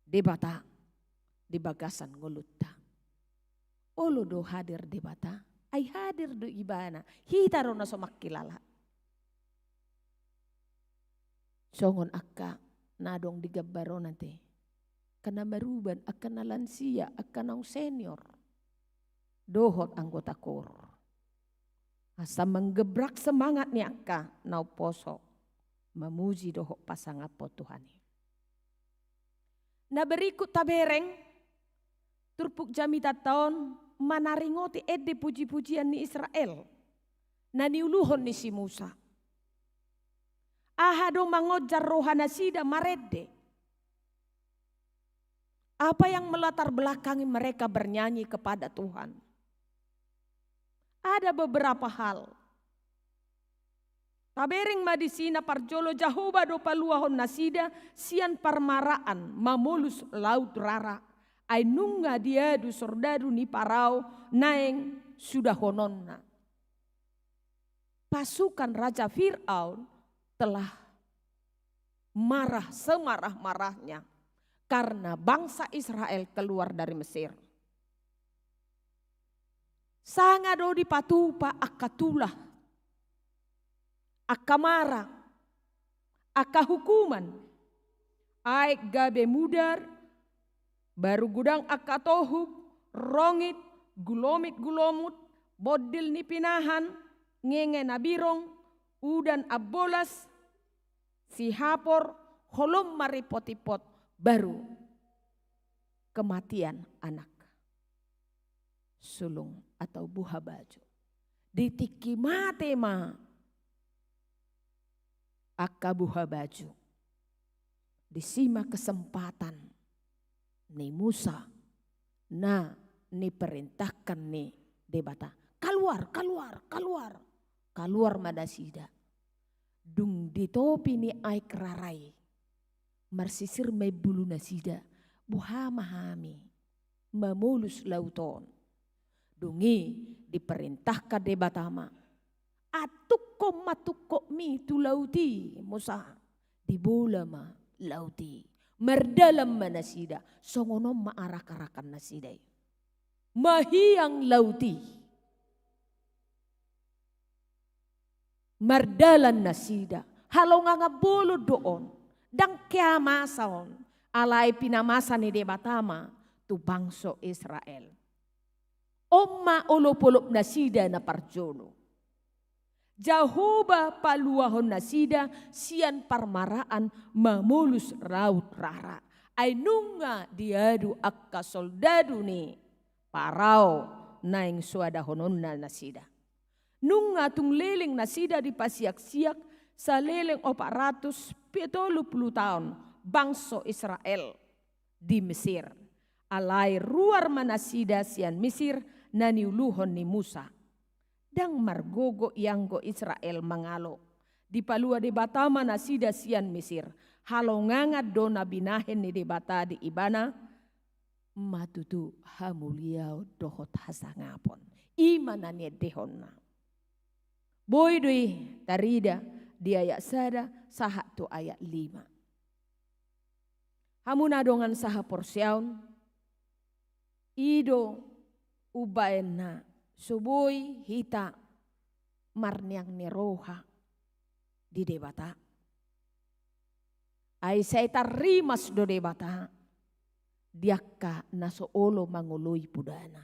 [SPEAKER 5] Debata di bagasan ngolutta. Olo do hadir debata. Ay hadir do ibana. Hita ro na somakilala. Songon akka nadong digabaro nanti. Kana maruban akan nalansia akan ang senior. Dohot anggota kor. Asa menggebrak semangat ni akka nau poso. Memuji dohok pasangapo Tuhan. Na berikut tabereng turpuk jamita taon manaringoti ede puji-pujian ni Israel. Na niuluhon ni si Musa. Ahado mangojar rohana sida marede. Apa yang melatar belakangi mereka bernyanyi kepada Tuhan? Ada beberapa hal. Tabering madisina parjolo jahuba do paluahon nasida sian parmaraan mamulus laut rara. Ay nunga dia du sordadu ni parau naeng sudah hononna. Pasukan Raja Fir'aun telah marah semarah-marahnya karena bangsa Israel keluar dari Mesir. Sangado di patupa akatulah. Akamara, akahukuman, aik gabe mudar, baru gudang akatohub, rongit, gulomit gulomut, bodil ni pinahan, ngenge nabirong, udan abolas, sihapor, holom maripotipot, baru kematian anak. Sulung atau buha baju. Ditiki mate ma. Akabuha baju. Disima kesempatan ni Musa na ni perintahkan ni debata. Keluar madasida. Dung ditopi ni aik rarai. Marsisir may bulu nasida. Buha mahami. Mamulus lauton. Dungi diperintahkan debatama. Atukko matukko mi tu lauti Musa di bola ma lauti merdalam manasida songonom maarak-arakan nasidai mahiyang lauti merdalan nasida halong nga bolo doon dang kiamasaon alai pinamasa ni debatama tu bangso Israel. Oma olopolop nasida na parjono. Jahoba paluahon nasida sian parmaraan mamulus raut rara. Ay nunga diadu akka soldado ni parao naing suada honon na nasida. Nunga tung leleng nasida di pasiak-siak sa leleng 470 tahun bangso Israel di Mesir. Alai ruar manasida sian Mesir na niuluhon ni Musa. Dang margogo ianggo Israel mangalo. Di palua debata manasida sian Mesir. Halo ngangat dona binahen ni debata di ibana. Matutu hamuliau dohot hasangapon. Imananya dehonna. Boy doi tarida di ayat sada saha tu ayat 5. Hamuna dongan saha porsiaun. Ido ubaena subui hita marniang neroha di debata. Ai saya rimas do debata. Diakka naso olo mangului pudana.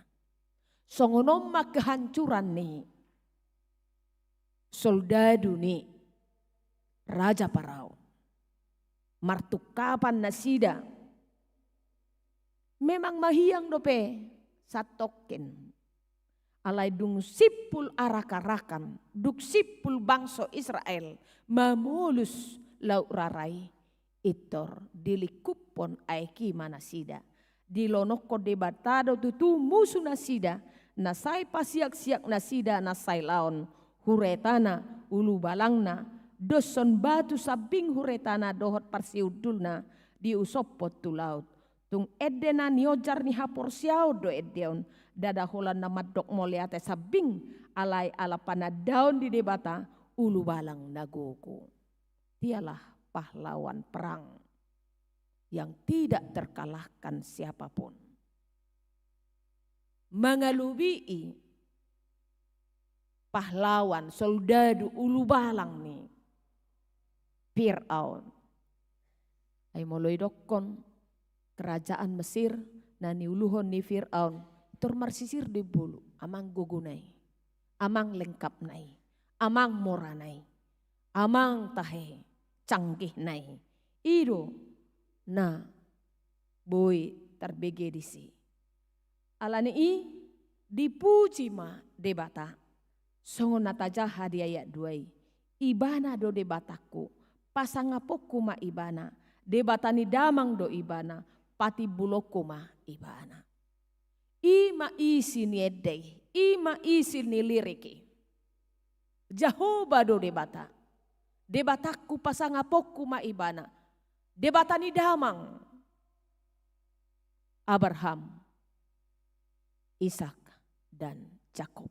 [SPEAKER 5] Songonom kehancuran ni. Soldado ni. Raja Parao. Martukapan nasida. Memang mahiyang dope satoken. Alai dung sipul arak-arakan. Duk sipul bangso Israel. Mamulus lau rarai. Itor dilikupon aiki manasida. Dilonoko debatado tutu musuh nasida. Nasai pasiak-siak nasida nasai laon. Huretana ulu balangna. Doson batu sabing huretana dohot parsiudulna. Di usopot tu laut. Tung edena niojar ni hapor siau do edeon. Dada holan na madok moleate sabing. Alai alapana daun di debata. Ulu balang nagogo. Tialah pahlawan perang yang tidak terkalahkan siapapun. Mengalubii pahlawan soldado ulu balang ni Fir'aun. Ay moloy dokon kerajaan Mesir na niuluhon ni Fir'aun tur marsisir di bulu amang gugunay, amang lengkap nai, amang moranay, amang tahe canggih nai. Ido na boy terbege disi. Alani i dipuji ma debata. Songon nataja hadi ayat 2. Ibana do debataku. Pasangapoku ma ibana. Debatani damang do ibana. Pati buloku ma ibana. Ima isi ni edei. Ima isi ni liriki. Jahoba do debata. Debataku pasangapoku ma ibana. Debatani damang. Abraham, Ishak dan Jakob.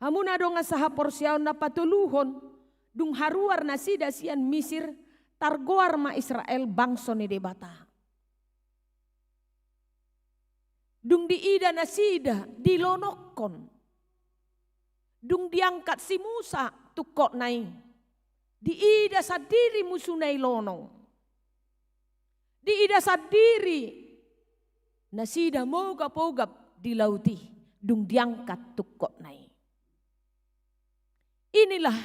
[SPEAKER 5] Hamuna donga saha porsiaun na patuluhon. Dung haruar nasida sian Misir. Targoar ma Israel bangso ni debata. Dung diida nasida dilonokon. Dung diangkat si Musa tukok nai. Diida sadiri musunay lonong. Diida sadiri nasida mogap-ogap di lauti. Dung diangkat tukok nai. Inilah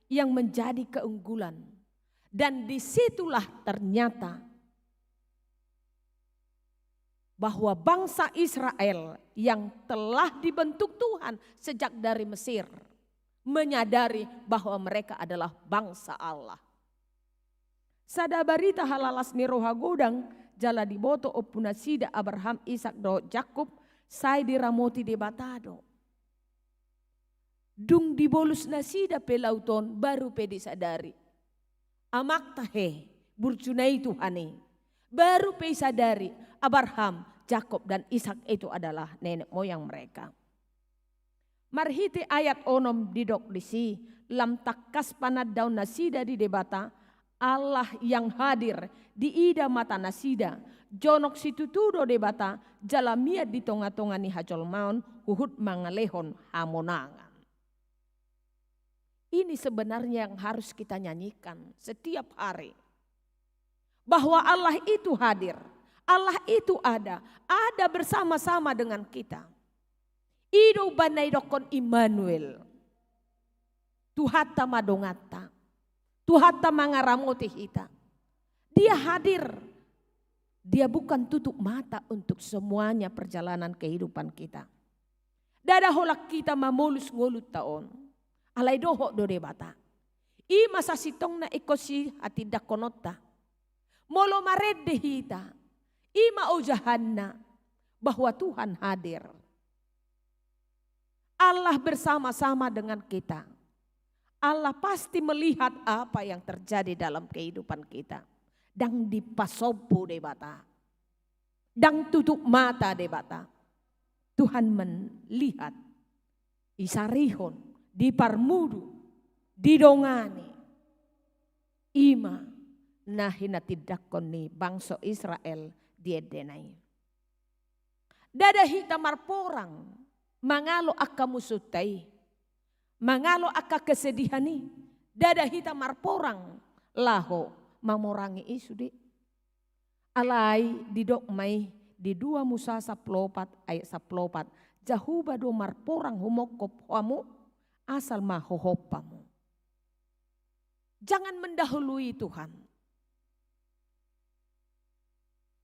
[SPEAKER 5] yang menjadi keunggulan. Dan disitulah ternyata bahwa bangsa Israel yang telah dibentuk Tuhan sejak dari Mesir menyadari bahwa mereka adalah bangsa Allah. Sadabarita halalas ni roha godang jala diboto opunasida Abraham Ishak do Jakob sai diramoti debatado. Dung dibolus nasida pelauton baru pedi sadari. Amak tahe burcunai Tuhane. Baru pedi sadari Abraham, Jakob dan Ishak itu adalah nenek moyang mereka. Marhiti ayat onom didok disi lam takas panad daun nasida di debata Allah yang hadir di ida mata nasida jonok situtudo debata jalamia di tonga-tonga ni hajol maun huhut mangalehon hamonangan. Ini sebenarnya yang harus kita nyanyikan setiap hari. bahwa Allah itu hadir. Allah itu ada bersama-sama dengan kita. Ido banai dokon Immanuel. Tuhata madongata. Tuhata mangaramoti hita. Dia hadir. Dia bukan tutup mata untuk semuanya perjalanan kehidupan kita. Dada holak kita mamulus ngulut taon. Alay doho do debata. I masa sitong na ikosi hati dakonota. Molo maredde hita. I maujahanna bahwa Tuhan hadir. Allah bersama-sama dengan kita. Allah pasti melihat apa yang terjadi dalam kehidupan kita. Dang dipasopo debata. Dang tutup mata debata. Tuhan melihat. Isarihon. Diparmudu. Didongani. Ima. Nahina tidakon ni bangsa Israel diedenai. Dada hita marporang. Mangalo akka musutai. Mangalo akka kesedihani. Dada hita marporang. Laho mamorangi isu di. Alay didokmay di 2 Musa 14 ayat 14. Jahuba do marporang humokop hamu asal mahohopamu. Jangan mendahului Tuhan.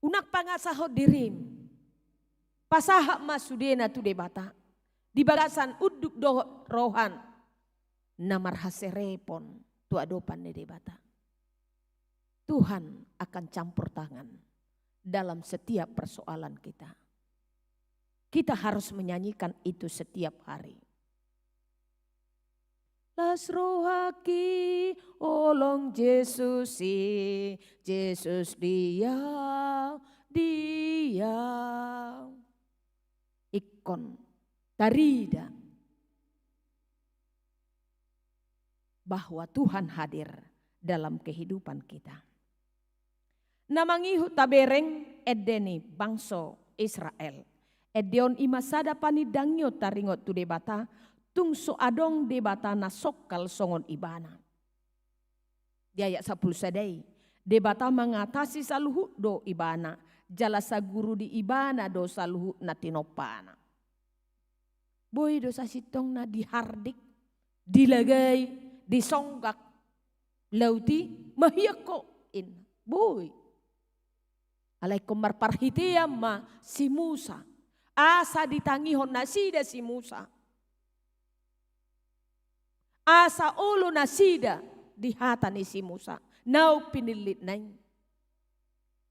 [SPEAKER 5] Unak pangasaho dirim. Pasahak masudena tu debata. Di bagasan uduk do rohan. Namar haserepon tu adopan de debata. Tuhan akan campur tangan dalam setiap persoalan kita. Kita harus menyanyikan itu setiap hari. Las rohaki olong Yesus Yesus dia ikon tarida bahwa Tuhan hadir dalam kehidupan kita. Namangihu tabereng edeni bangso Israel. Edeon imasada panidangyo taringot tu debata tungso adong debata na sokal songon ibana. Di ayat 10 sadai. Debata mengatasi saluhu do ibana. Jalasa guru di ibana do saluhu na tinopana. Boy dosa sitong na dihardik. Dilagay. Disonggak. Lauti. Mahiyako. Boy. Alay kumar parhitiyam ma si Musa. Asa ditangihon na sida si Musa. Asa ulo na sida di hata ni si Musa. Now pinilit na.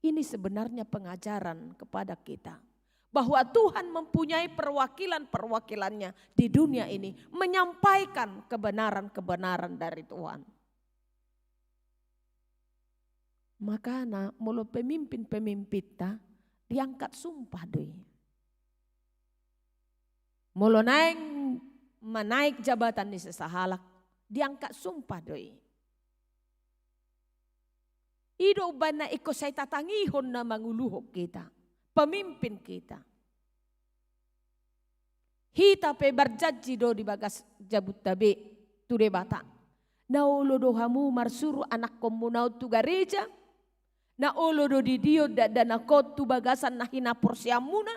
[SPEAKER 5] Ini sebenarnya pengajaran kepada kita. Bahwa Tuhan mempunyai perwakilan-perwakilannya di dunia ini. Menyampaikan kebenaran-kebenaran dari Tuhan. Makanya mulu pemimpin-pemimpin ta diangkat sumpah doi. Mulu menaik jabatan di sesahalak diangkat sumpah doi. Ido bana iko say tatangihon na manguluhok kita. Pemimpin kita. Hita pe berjanji do di bagas jabut tabe tu debata. Naulo do hamu marsuru anak komunau tu gereja. Naulo do di dio dan akot tu bagasan nahina porsiamuna.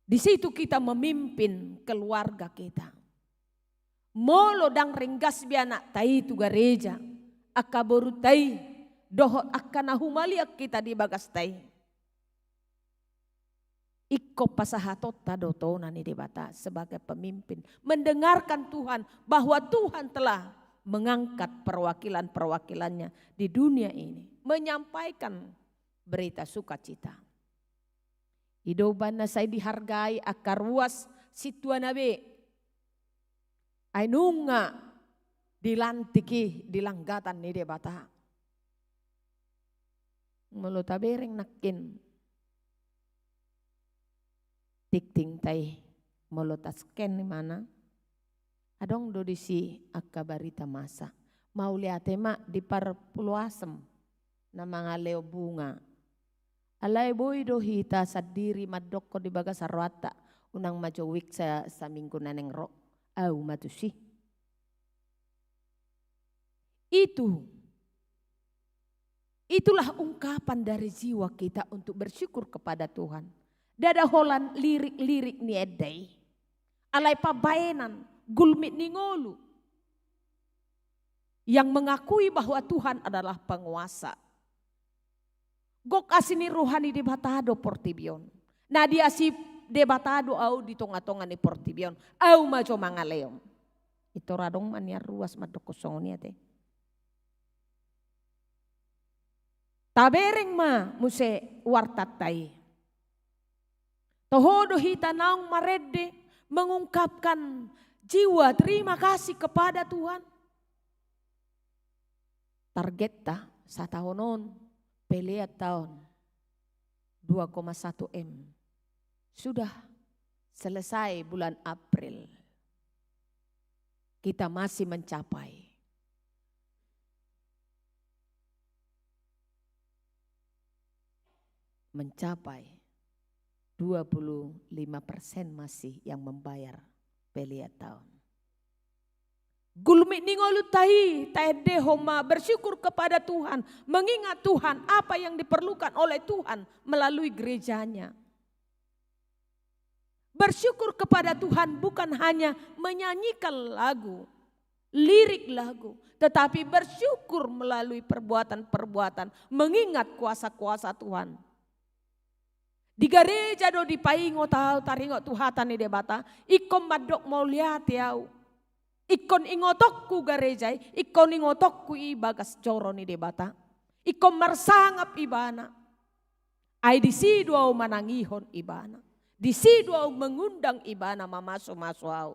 [SPEAKER 5] Di situ kita memimpin keluarga kita. Molo dang ringgas biana tai tu gereja. Akaboru tai dohot akan ahumaliak kita di bagas tai. Iko pasahatot tadotona ni debata sebagai pemimpin. Mendengarkan Tuhan bahwa Tuhan telah mengangkat perwakilan-perwakilannya di dunia ini. Menyampaikan berita sukacita. Hidupan na say dihargai akar ruas situa nabe. Ay nunga dilantiki dilanggatan ni debata. Melutabereng nakin. Tikting tay melutasken ni mana. Adong do disi akabarita masa. Mau lihat tema di parpuluasem na mga leo bunga. Alay boy do hita sa diri madoko di baga sarwata unang majowik sa minggu naneng ro au matusi. Itu Itulah ungkapan dari jiwa kita untuk bersyukur kepada Tuhan. Dada holan lirik-lirik ni edai. Alai pabaenan gulmit ni ngolu. Yang mengakui bahwa Tuhan adalah penguasa. Gok asini rohani debatado portibion. Nah dia si debatado au di tonga-tonga ni portibion. Au maco mangaleom. Ito radong mania ruas madokosong ni ate. Tabereng ma muse wartatai. Tohodo hita naung marede mengungkapkan jiwa terima kasih kepada Tuhan. Target ta sa tahonon peliat tahun 2,1 M. Sudah selesai bulan April. Kita masih mencapai. Mencapai 25% masih yang membayar peliat tahun. Gulmi ningolu tahi, taede homa bersyukur kepada Tuhan. Mengingat Tuhan apa yang diperlukan oleh Tuhan melalui gerejanya. Bersyukur kepada Tuhan bukan hanya menyanyikan lagu, lirik lagu. Tetapi bersyukur melalui perbuatan-perbuatan, mengingat kuasa-kuasa Tuhan. Di gereja do di paingo tahu taringo Tuhatan ni debata, ikon madok mau lihat yau. Ikon ingotokku gereja, ikon ingotokku ibagas joro ni debata. Ikon marsangap ibana. Ai di sidu au manangihon ibana. Di sidu au mengundang ibana mamaso-maso au.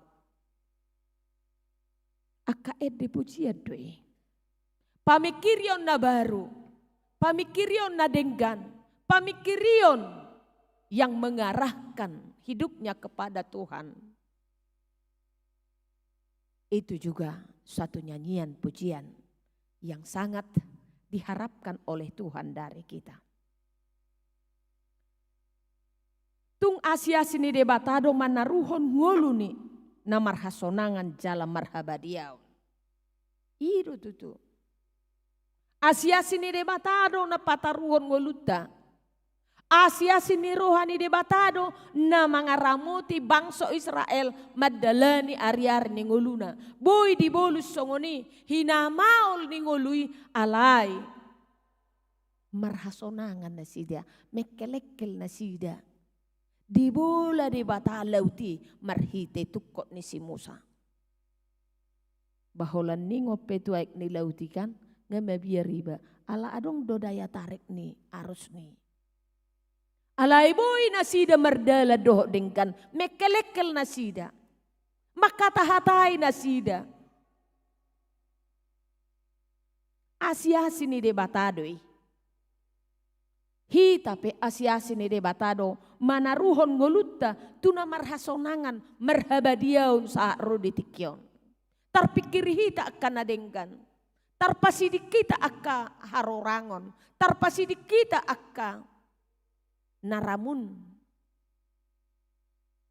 [SPEAKER 5] Aka ede pujian doe. Pamikirion na baru. Pamikirion na denggan. Pamikirion yang mengarahkan hidupnya kepada Tuhan. Itu juga suatu nyanyian pujian yang sangat diharapkan oleh Tuhan dari kita. Tung Asia sini debatado manaruhon ngoluni namar hasonangan jalan marhabadiau. Itu tutu. Asia sini debatado na pataruhon ngoluta. Asia sini rohani debatado na mangaramuti bangsa Israel madalani ari-ari ni ngoluna. Boy di bolus songoni hinamaol ni ngolui alay. Marhasonangan na sida, mekelekkel na sida. Di bola debatalaw ti marhite tukot ni si Musa. Baholan ni ngopetuaik ni lauti kan nga mabiyariba. Ala adong dodaya tarik ni arus ni. Alay boy nasida mardala doh dengkan mekelekkel nasida. Makatahatay nasida. Asia sini debatadoy. Hitape Asia sini debatado manaruhon ngolutta tuna marhasonangan marhabadiaun sa roditikyon. Tarpikir hita akan nadenggan. Tarpasidik kita akka harorangon. Tarpasidik kita akka naramun.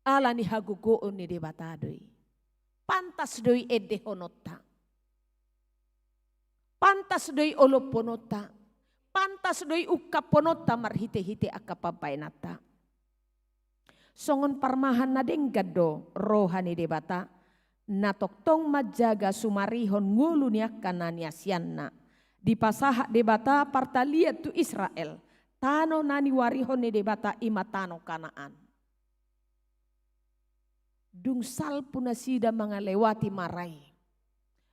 [SPEAKER 5] Ala ni hagugoon ni debatadoy. Pantas doy ede honota. Pantas doy oloponota. Pantas doy ukaponota marhite-hite akapapainata. Songon parmahan na denggado rohani debata. Natoktong majaga sumarihon ngulu niya kananiasyanna. Di pasaha debata partaliat tu Israel. Tano nani warihon ni debata imatano Kanaan. Dung salpu na sida mga lewati maray.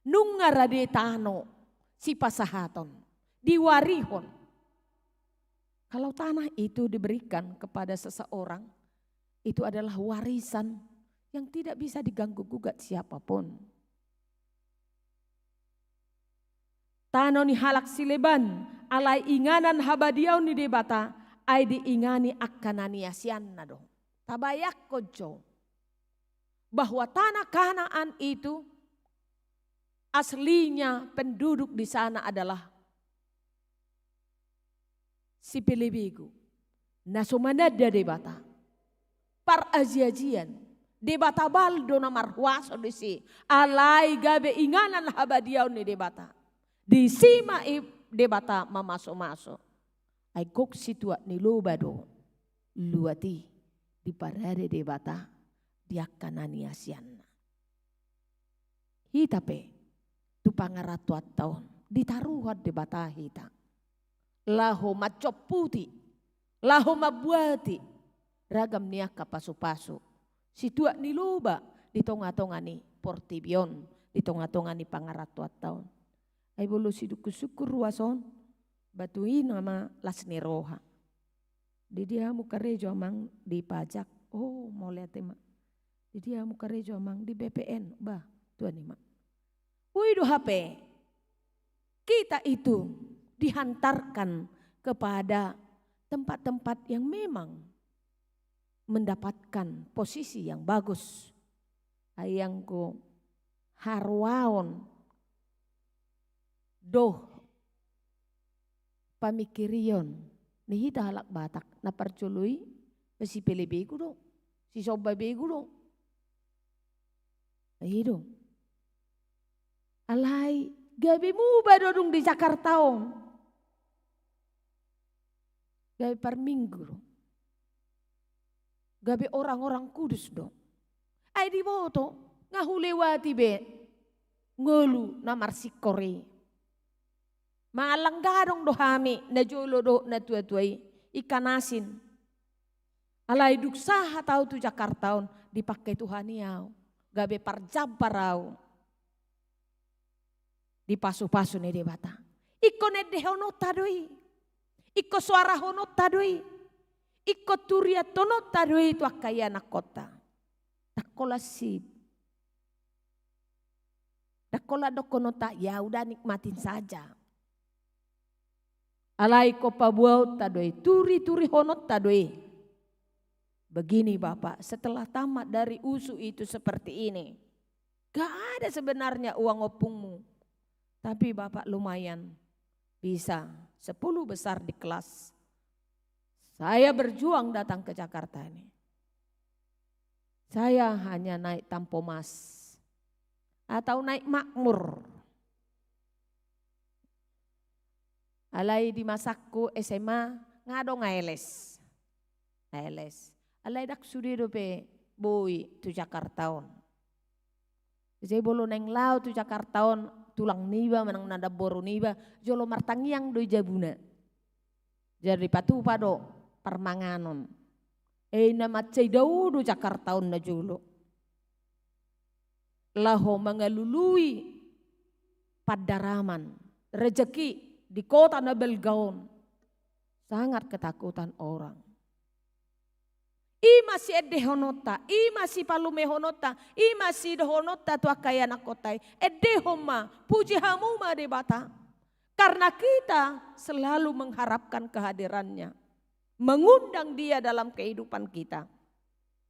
[SPEAKER 5] Nung ngarade tano si pasahaton. Diwarihon. Kalau tanah itu diberikan kepada seseorang. Itu adalah warisan yang tidak bisa diganggu gugat siapapun. Tano ni halak sileban. Alay inganan habadiaw ni debata ay diingani akananiasyan na do. Tabayak ko jo. Bahwa tanah Kanaan itu aslinya penduduk di sana adalah si Pilibigu. Nasumanada debata. Par aziajian. Debata baldo na marhuaso di si. Alay gabe inganan habadiaw ni debata. Di sima debata mamasuk-masuk. Ay kok situa ni loba do. Luati di parade debata dia kanani asianna. Hita pe tu pangaratu tahun ditaruhan debata hita. Laho macop putih, laho mabuati, ragam niaka pasu-pasu. Situa ni loba di tonga-tongani portibion, di tonga-tongani pangaratu tahun. Ay bolo syukur ruason, batuin nama lasni roha. Di dia muka rejo amang di pajak, oh mau lihat emak. Di dia muka rejo amang di BPN, bah tuan emak. Widu HP, kita itu dihantarkan kepada tempat-tempat yang memang mendapatkan posisi yang bagus. Ayangku harwaon doh pamikirion ni hita halak Batak na percului si pele begu dong si soba begu dong ayo dong alai gabi mu badodong di Jakarta om gabi per minggu dong gabi orang-orang kudus dong ay di boto ngahulewati be ngolu na marsikore malanggadong dohami na jolo do na tua-tuai ikan asin. Alai duksaha tahu tu Jakartaon dipakai Tuhan yau. Gabe parjabarau. Di pasu-pasu ne debata. Iko ne dehonota doi. Iko suara honota doi. Iko turia tonota doi tu akaya na kota. Takola sip. Takola dokonota ya udah nikmatin saja. Alai ko pabuau tadoi, turi-turi honot tadoi. Begini Bapak, setelah tamat dari usu itu seperti ini. Gak ada sebenarnya uang opungmu. Tapi Bapak lumayan bisa 10 besar di kelas. Saya berjuang datang ke Jakarta ini. Saya hanya naik Tampomas atau naik Makmur. Alai di masakku SMA ngado ngailes. Ngailes. Alai dak sudido pe boy tu Jakartaon. Saya bolo neng lau tu Jakartaon tulang niba menang nada boru niba jolo martangiang doi jabuna. Jadi patu pado permanganon. Nama cai daudu Jakartaon na jolo. Laho mengalului padaraman rezeki di kota na Belgaon, sangat ketakutan orang. I masih ede honota, i masih palume honota, i masih de honota tu akaya na kotai. Ede homa, puji hamuma de bata. Karena kita selalu mengharapkan kehadirannya. Mengundang dia dalam kehidupan kita.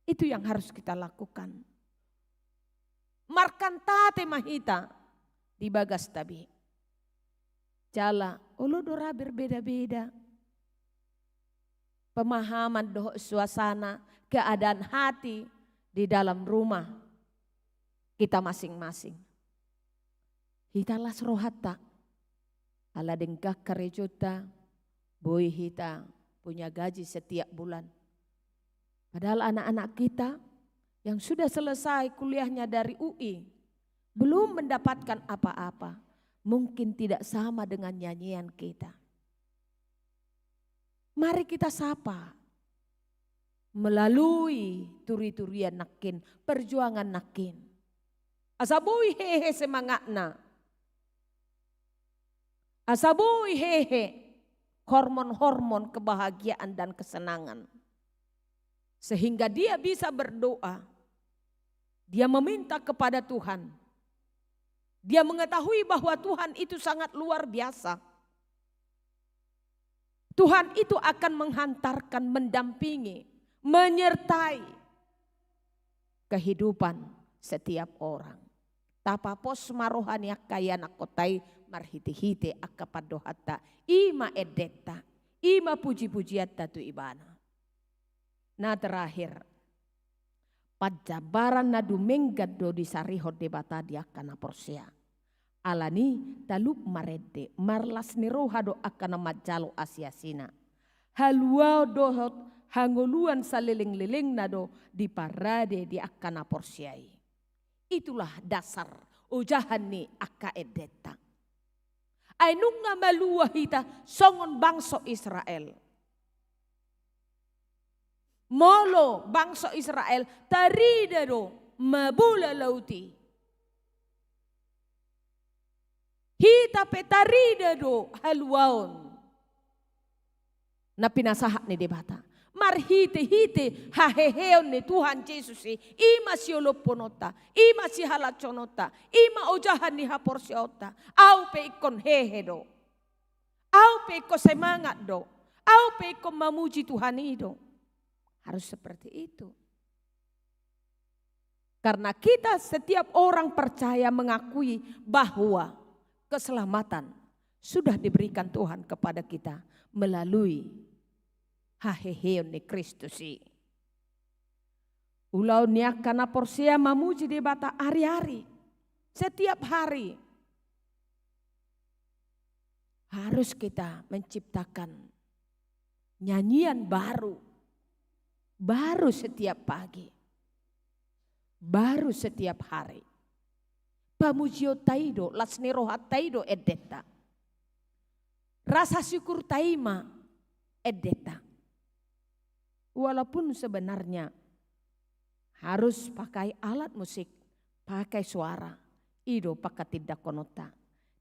[SPEAKER 5] Itu yang harus kita lakukan. Markantate mahita di bagas tabi. Jala, olodora berbeda-beda. Pemahaman doh suasana, keadaan hati di dalam rumah kita masing-masing. Hitalah rohata, ala dengkah kerejota, boy hita punya gaji setiap bulan. Padahal anak-anak kita yang sudah selesai kuliahnya dari UI belum mendapatkan apa-apa. Mungkin tidak sama dengan nyanyian kita. Mari kita sapa. Melalui turi-turian nakin, perjuangan nakin. Asabui hehe semangatna. Asabui hehe hormon-hormon kebahagiaan dan kesenangan. Sehingga dia bisa berdoa. Dia meminta kepada Tuhan. Dia mengetahui bahwa Tuhan itu sangat luar biasa. Tuhan itu akan menghantarkan, mendampingi, menyertai kehidupan setiap orang. Tapapos marohani kaya nakotai marhiti-hiti akapadohata ima edeta, ima puji-pujiata tu ibana. Nah terakhir, pajabaran na dumenggad do di sarihod debata dia kana porsia. alani talup marede marlas ni roha do akana majalo asiasina. Haluau dohot hangoluan saliling-liling nado di parade di akana porsiai. Itulah dasar ujahan ni akka edeta. Ainung nga malua hita songon bangsa Israel. Molo bangsa Israel tarida do mabula lauti. Hita petarida do haluaon. Na pinasahat ni debata. Marhite-hite haheheon ni Tuhan Yesus ima sioloponota, ima si halachonota, ima ojahan ni haporsiota, au pe ikon hehedo, au pe ikon semangat do, au pe ikon memuji Tuhan itu. Harus seperti itu. Karena kita setiap orang percaya mengakui bahwa keselamatan sudah diberikan Tuhan kepada kita melalui haheheon ni Kristus. Ulau niakana porsia mamuji di bata hari-hari. Setiap hari. Harus kita menciptakan nyanyian baru. Baru setiap pagi. Baru setiap hari. Pamujio taido, lasni rohat taido edeta. Rasa syukur taima edeta. Walaupun sebenarnya harus pakai alat musik, pakai suara, ido pakai tidak konota.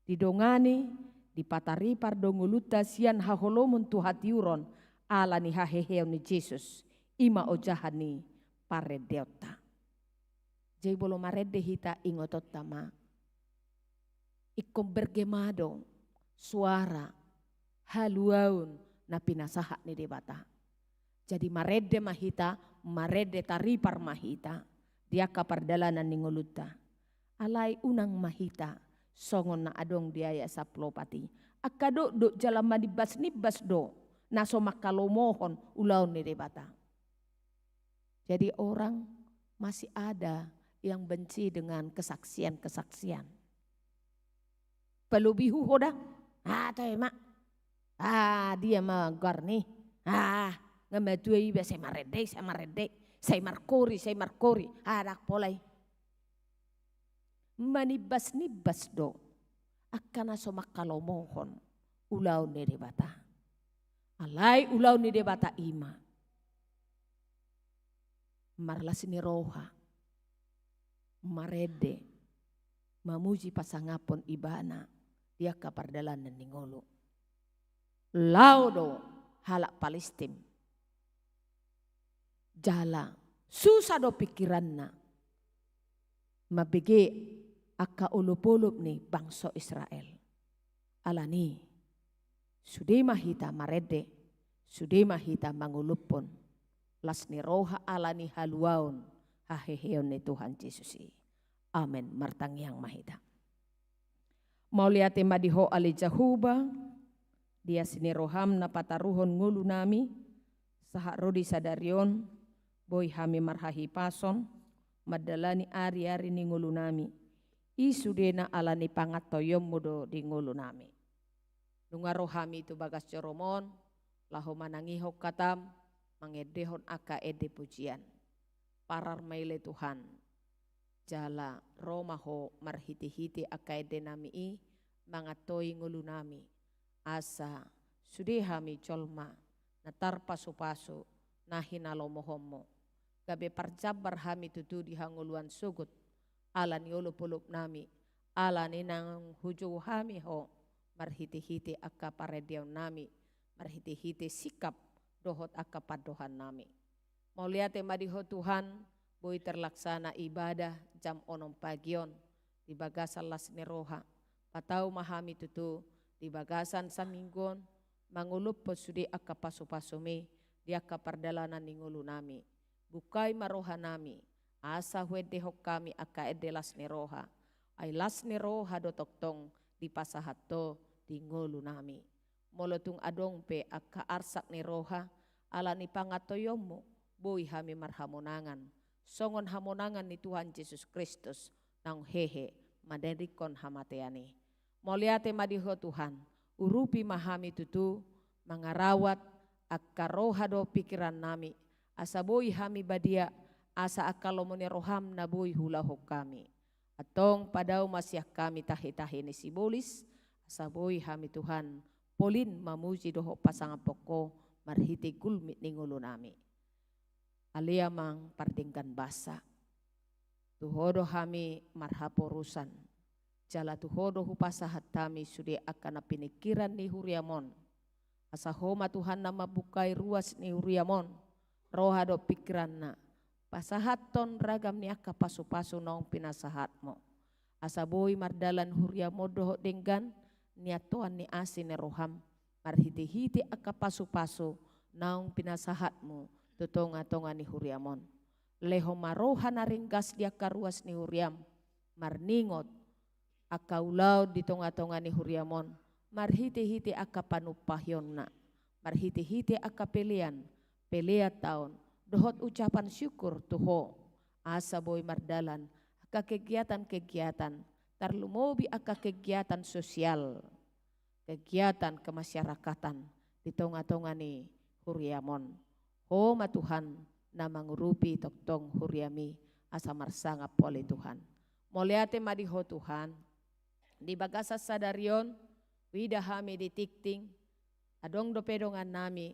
[SPEAKER 5] Didongani, dipatari pardonguluta sian haholomun tuhatiuron ala ni haheheon ni Yesus, ima ojahani paredeota. Jadi bolo marede hita ingotot tama, ikom bergemado suara haluaun na pinasahat ni debata. Jadi marede mahita, marede taripar mahita, dia kapardalanan ningoluta. Alai unang mahita, songon na adong diaya saplopati. Akado do jalan manibas-nibas do, naso makalomohon ulaun ni debata. Jadi orang masih ada yang benci dengan kesaksian-kesaksian. Pelubihu hoda, tayo mak, dia magar nih, ngamadui ba saya marede, saya markori, anak polai. Manibas-nibas do, akan aso makalomohon ulaw ni debata. Alay ulaw ni debata ima. Marlas ni roha, marede, mamuji pasangapon ibana, dia kapardalan ng ningolo. Laudo halak Palestin. Jala, susah do pikiran na. Mabigi aka ulupulup ni bangsa Israel. Alani, sudi mahita marede, sudi mahita mangulupon. Las ni roha alani haluaun, haheheon ni Tuhan Yesus. Amen, martangyang mahita. Mauliate madiho ali Jahuba, dia sini roham na pataruhon ngulu nami, sahak rodi sadarion, boy hami marhahi pason, madalani ari-ari ni ngulu nami. Isudena alani pangatoyom mudo di ngulu nami. Nunga rohami itu bagas coromon, laho manangihok katam, mangedehon aka ede pujian. Parar maile Tuhan, jala romaho marhiti-hiti aka ede nami i, mangatoi ngulu nami. Asa sudehami colma, natar pasu-pasu, nahinalomohomo. Gabe parjabar hami tutu di hanguluan sugut, ala ni ulupulup nami, ala ni nang huju hami ho, marhiti-hiti aka parediaw nami, marhiti-hiti sikap dohot aka padohan nami. Mau lihat madiho Tuhan, boy terlaksana ibadah jam 6 pagion, di bagasan las neroha, patau mahami tutu, di bagasan saminggon, mangulup posudi aka pasu-pasumi, di aka pardalanan ningulu nami. Bukai maroha nami, asa huwede hok kami aka ede las neroha, ay las neroha do toktong di pasahato di ngulu nami. Molotung adong pe aka arsak neroha, ala ni pangatoyomu, boy hami marhamonangan. Songon hamonangan ni Tuhan Yesus Kristus, nang hehe maderikon hamateani. Moliate madiho Tuhan, urupi mahami tutu, mangarawat akarohado pikiran nami, asa boi hami badia, asa akalomone roham na boi hulahok kami. Atong padau masyah kami tahi-tahi ni sibolis, asa boi hami Tuhan, polin mamuji doho pasangan poko, marhiti gulmit ningulo nami. Alia mang partingkan basa, tuhodo hami marhaporusan, jala tuhodo hupasahat kami sudi akan pinikiran ni huriamon. Asa homa Tuhan nama bukai ruas ni huriamon. Rohado pikiran na. Pasahaton ragam ni akka pasu-pasu naong pinasahatmo. Asa boy mardalan huriamo doho denggan. Niatuan ni asin ni roham. Marhiti-hiti akka pasu-pasu naong pinasahatmo. Tutonga-tonga ni huriamon. Leho maroha na ringgas dia karuas ni huriam. Marningot. Akaulau di tonga-tonga ni huriamon, marhiti-hiti aka panupahyon na, marhiti-hiti aka pelian tahun, dohot ucapan syukur tuho, asa boy mardalan, aka kegiatan-kegiatan, tarlumobi aka kegiatan sosial, kegiatan kemasyarakatan, di tonga-tonga ni huriamon. Homa Tuhan na mangurupi toktong huriami, asa marsangap oleh Tuhan. Moliate madiho Tuhan, di bagasa sadarion, wida hami ditikting, adong dopedongan nami,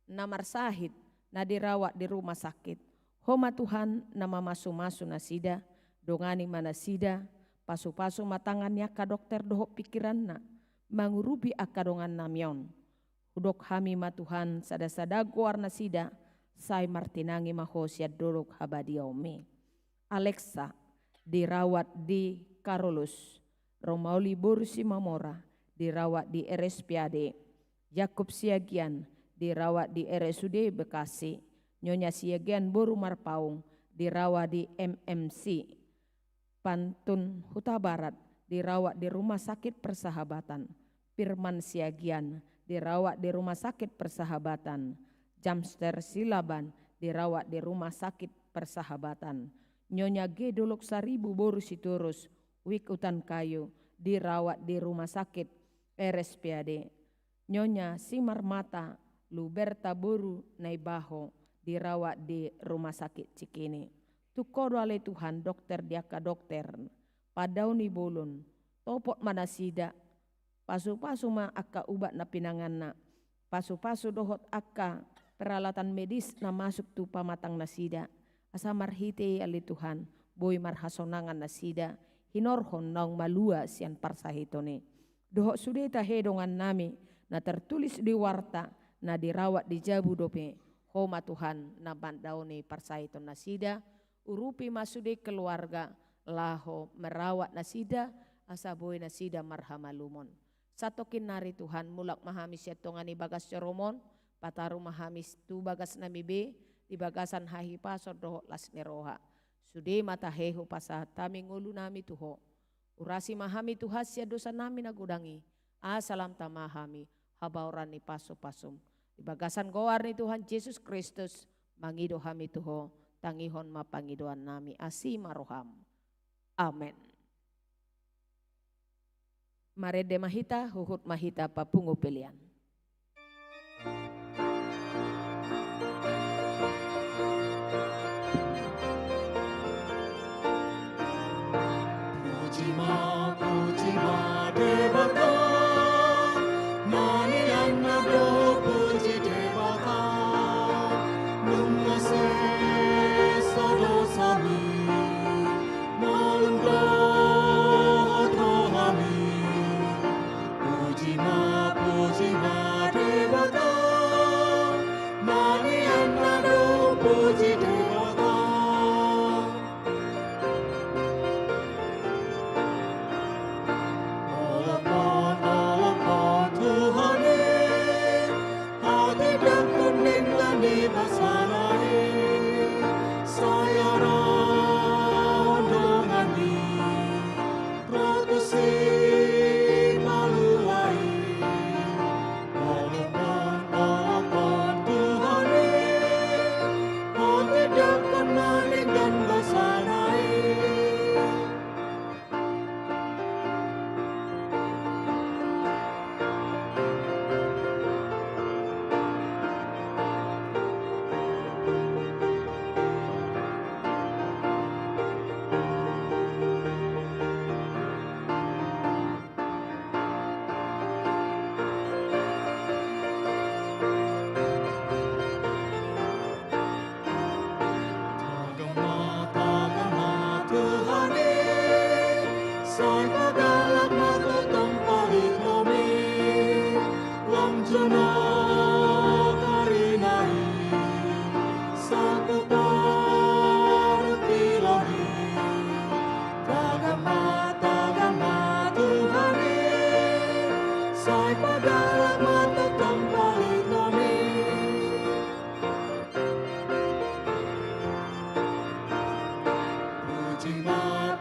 [SPEAKER 5] na marsahid, na dirawat di rumah sakit. Homa Tuhan na mamasu-masu na sida, dongani mana sida, pasu-pasu matangannya ka dokter doho pikiran na, mangurupi akadongan namyon. Udok hami ma Tuhan sada-sada guar na sida, say martinangi mahosya dolok habadiome. Alexa, dirawat di Karolus, Romauli Bursi Mamora, dirawat di RSPAD, Jakob Siagian, dirawat di RSUD Bekasi, Nyonya Siagian Boru Marpaung, dirawat di MMC, Pantun Huta Barat, dirawat di Rumah Sakit Persahabatan, Firman Siagian, dirawat di Rumah Sakit Persahabatan, Jamster Silaban, dirawat di Rumah Sakit Persahabatan, Nyonya G. Dolok Saribu Boru Siturus, Wik Utan Kayu, dirawat di Rumah Sakit RSPAD. Nyonya Simar Mata Luberta Boru Naibaho, dirawat di Rumah Sakit Cikini. Tukodo ale Tuhan dokter diaka dokter, padauni bolon, topot manasida, pasu-pasu ma akka ubat na pinanganna, pasu-pasu dohot akka peralatan medis na masuk tu pamatang nasida. Asa marhite ali Tuhan, boy marhasonangan na sida, hinorhon naong malua sian parsahitone. Dohok sudeta hedongan nami, na tertulis di warta, na dirawat di jabu dope, homa Tuhan na bandauni parsahiton na sida, urupi masude keluarga, laho merawat na sida, asa boy na sida marhamalumon. Satokin nari Tuhan mulak mahamis yatongani bagas coromon, pataru mahamis tu bagas namibe, di bagasan hahi pasor doho las neroha. Sude mata hehu pasah tami ngulu nami tuho. Urasi mahami tuhasya dosa nami nagudangi. Asalam tamahami habaurani paso-pasum. Di bagasan goar ni Tuhan Yesus Kristus. Mangido hami tuho. Tangihon mapangidoan nami asima roham. Amen. Marede mahita huhut mahita papungu pilihan.
[SPEAKER 3] Puji-ma Dewata, nanian nado puji Dewata, nungase sadosami, malumdo rohami. Puji-ma pagalak matutong palitomi, lam jana karinai, saku parutiloni, tagama Tuhani, sai pagalak matutong palitomi.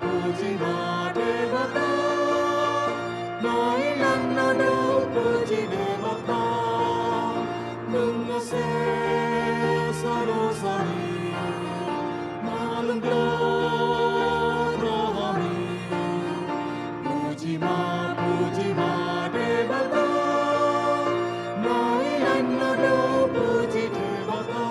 [SPEAKER 3] Puji ma Devata, nailan na daw puji Devata, nung nase sa rosari, malungkot rohani. Puji ma Devata, nailan na daw puji Devata.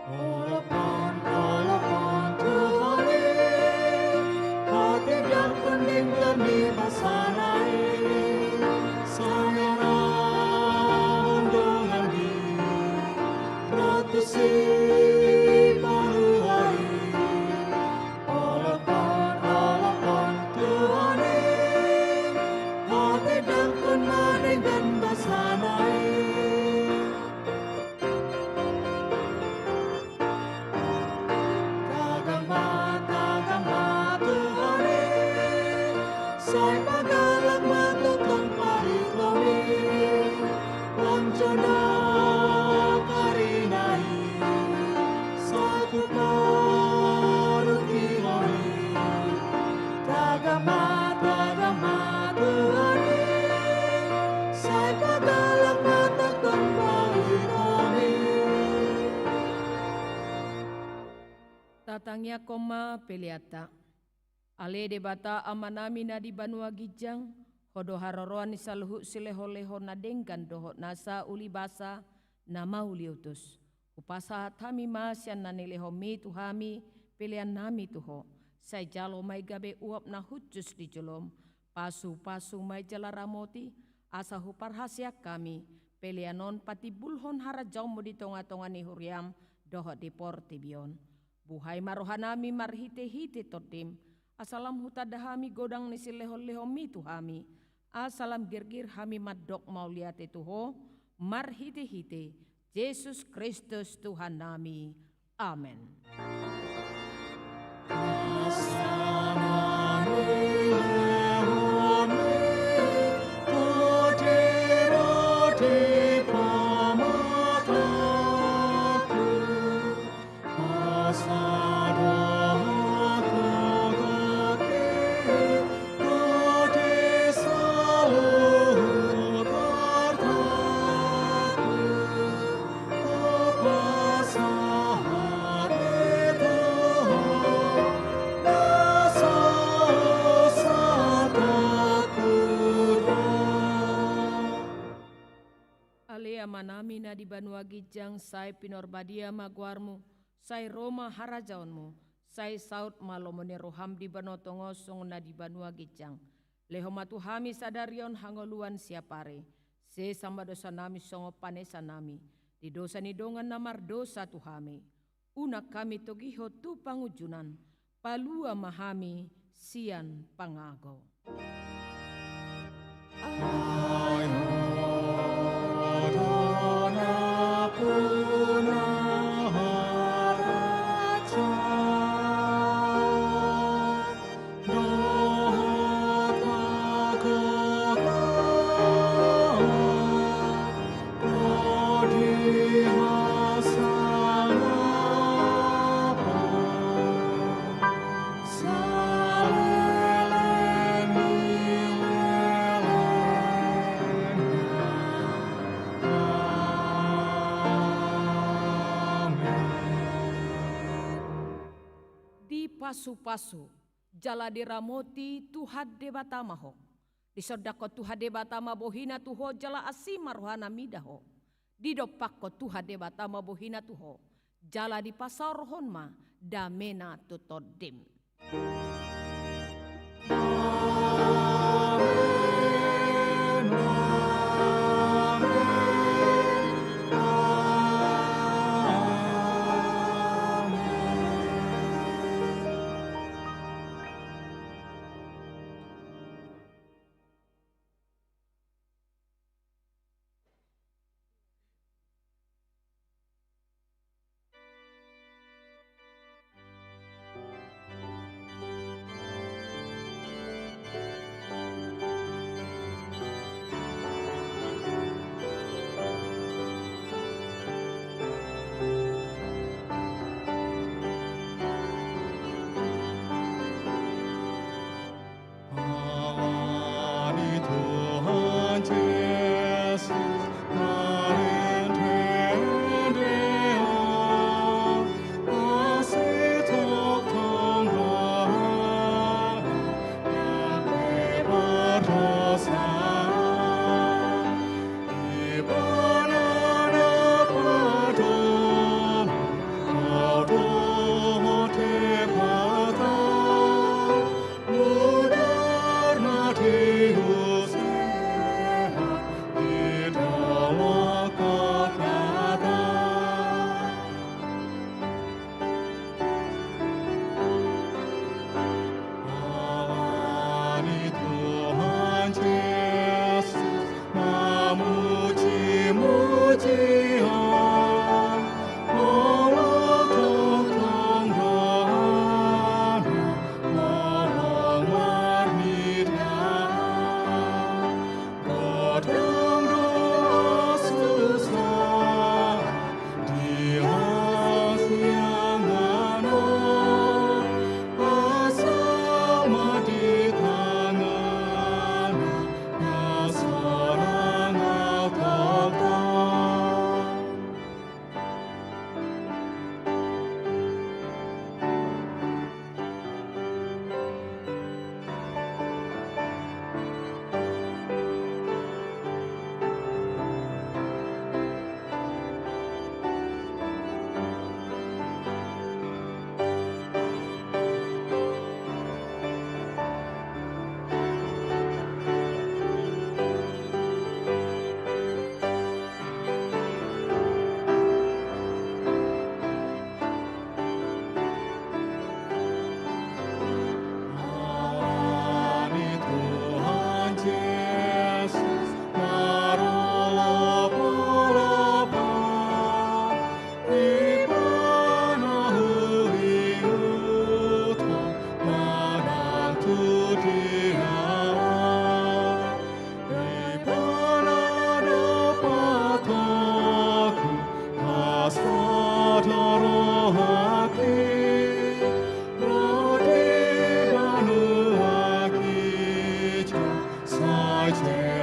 [SPEAKER 3] Olapon Tuhani, hati biak kuning demi masanai, sayara undungan di ratusi paruhai. Olapon Tuhani, hati biak kuning demi masanai. Tagama Tuhani, sai pagalak matutong palitomi, lam jana karinai, saku parutiloni. Tagama Tuhani, sai pagalak matutong palitomi.
[SPEAKER 5] Tatangnya koma peliata. Ale debata amanami na di Banua Gijang, hodo haroroan ni saluhu sileho-leho na denggan doho nasa uli basa na mauliutus. Upasa hatami masyan na nileho mi tuhami pilihan nami tuho. Say jalo may gabe uap na hujus di jolom, pasu-pasu may jalaramoti, asa huparhasyak kami, pilihanon pati bulhon harajaw mo di tonga-tonga ni Huriam doho di Portibion. Buhay marohanami marhite-hite totim, asalam hutadahami godang nisi leho-leho mi tuhami, asalam girgir hami madok mauliate tuho, marhite-hite, Yesus Kristus Tuhan nami. Amen. Manami na di Banua Gijang, say pinorbadia magwarmu, say Roma harajaonmu, say saut malomone roham di Banotongo song na di Banua Gijang. Leho matuhami sadarion hangoluan siapare, se sama dosa nami songo panesa nami, di dosa ni dongan namar dosa tuhami. Unak kami togiho tu pangujunan, palua mahami sian pangago. Pasu-pasu, jala diramoti Tuhan debata mahok. Disodako Tuhan debatama bohina tuho jala asima rohana midaho. Didopako Tuhan debatama bohina tuho. Jala di pasar rohonma damena tutodim.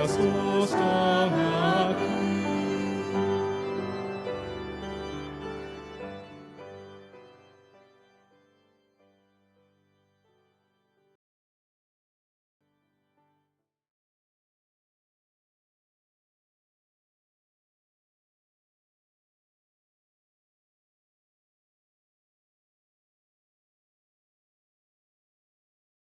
[SPEAKER 3] Jesus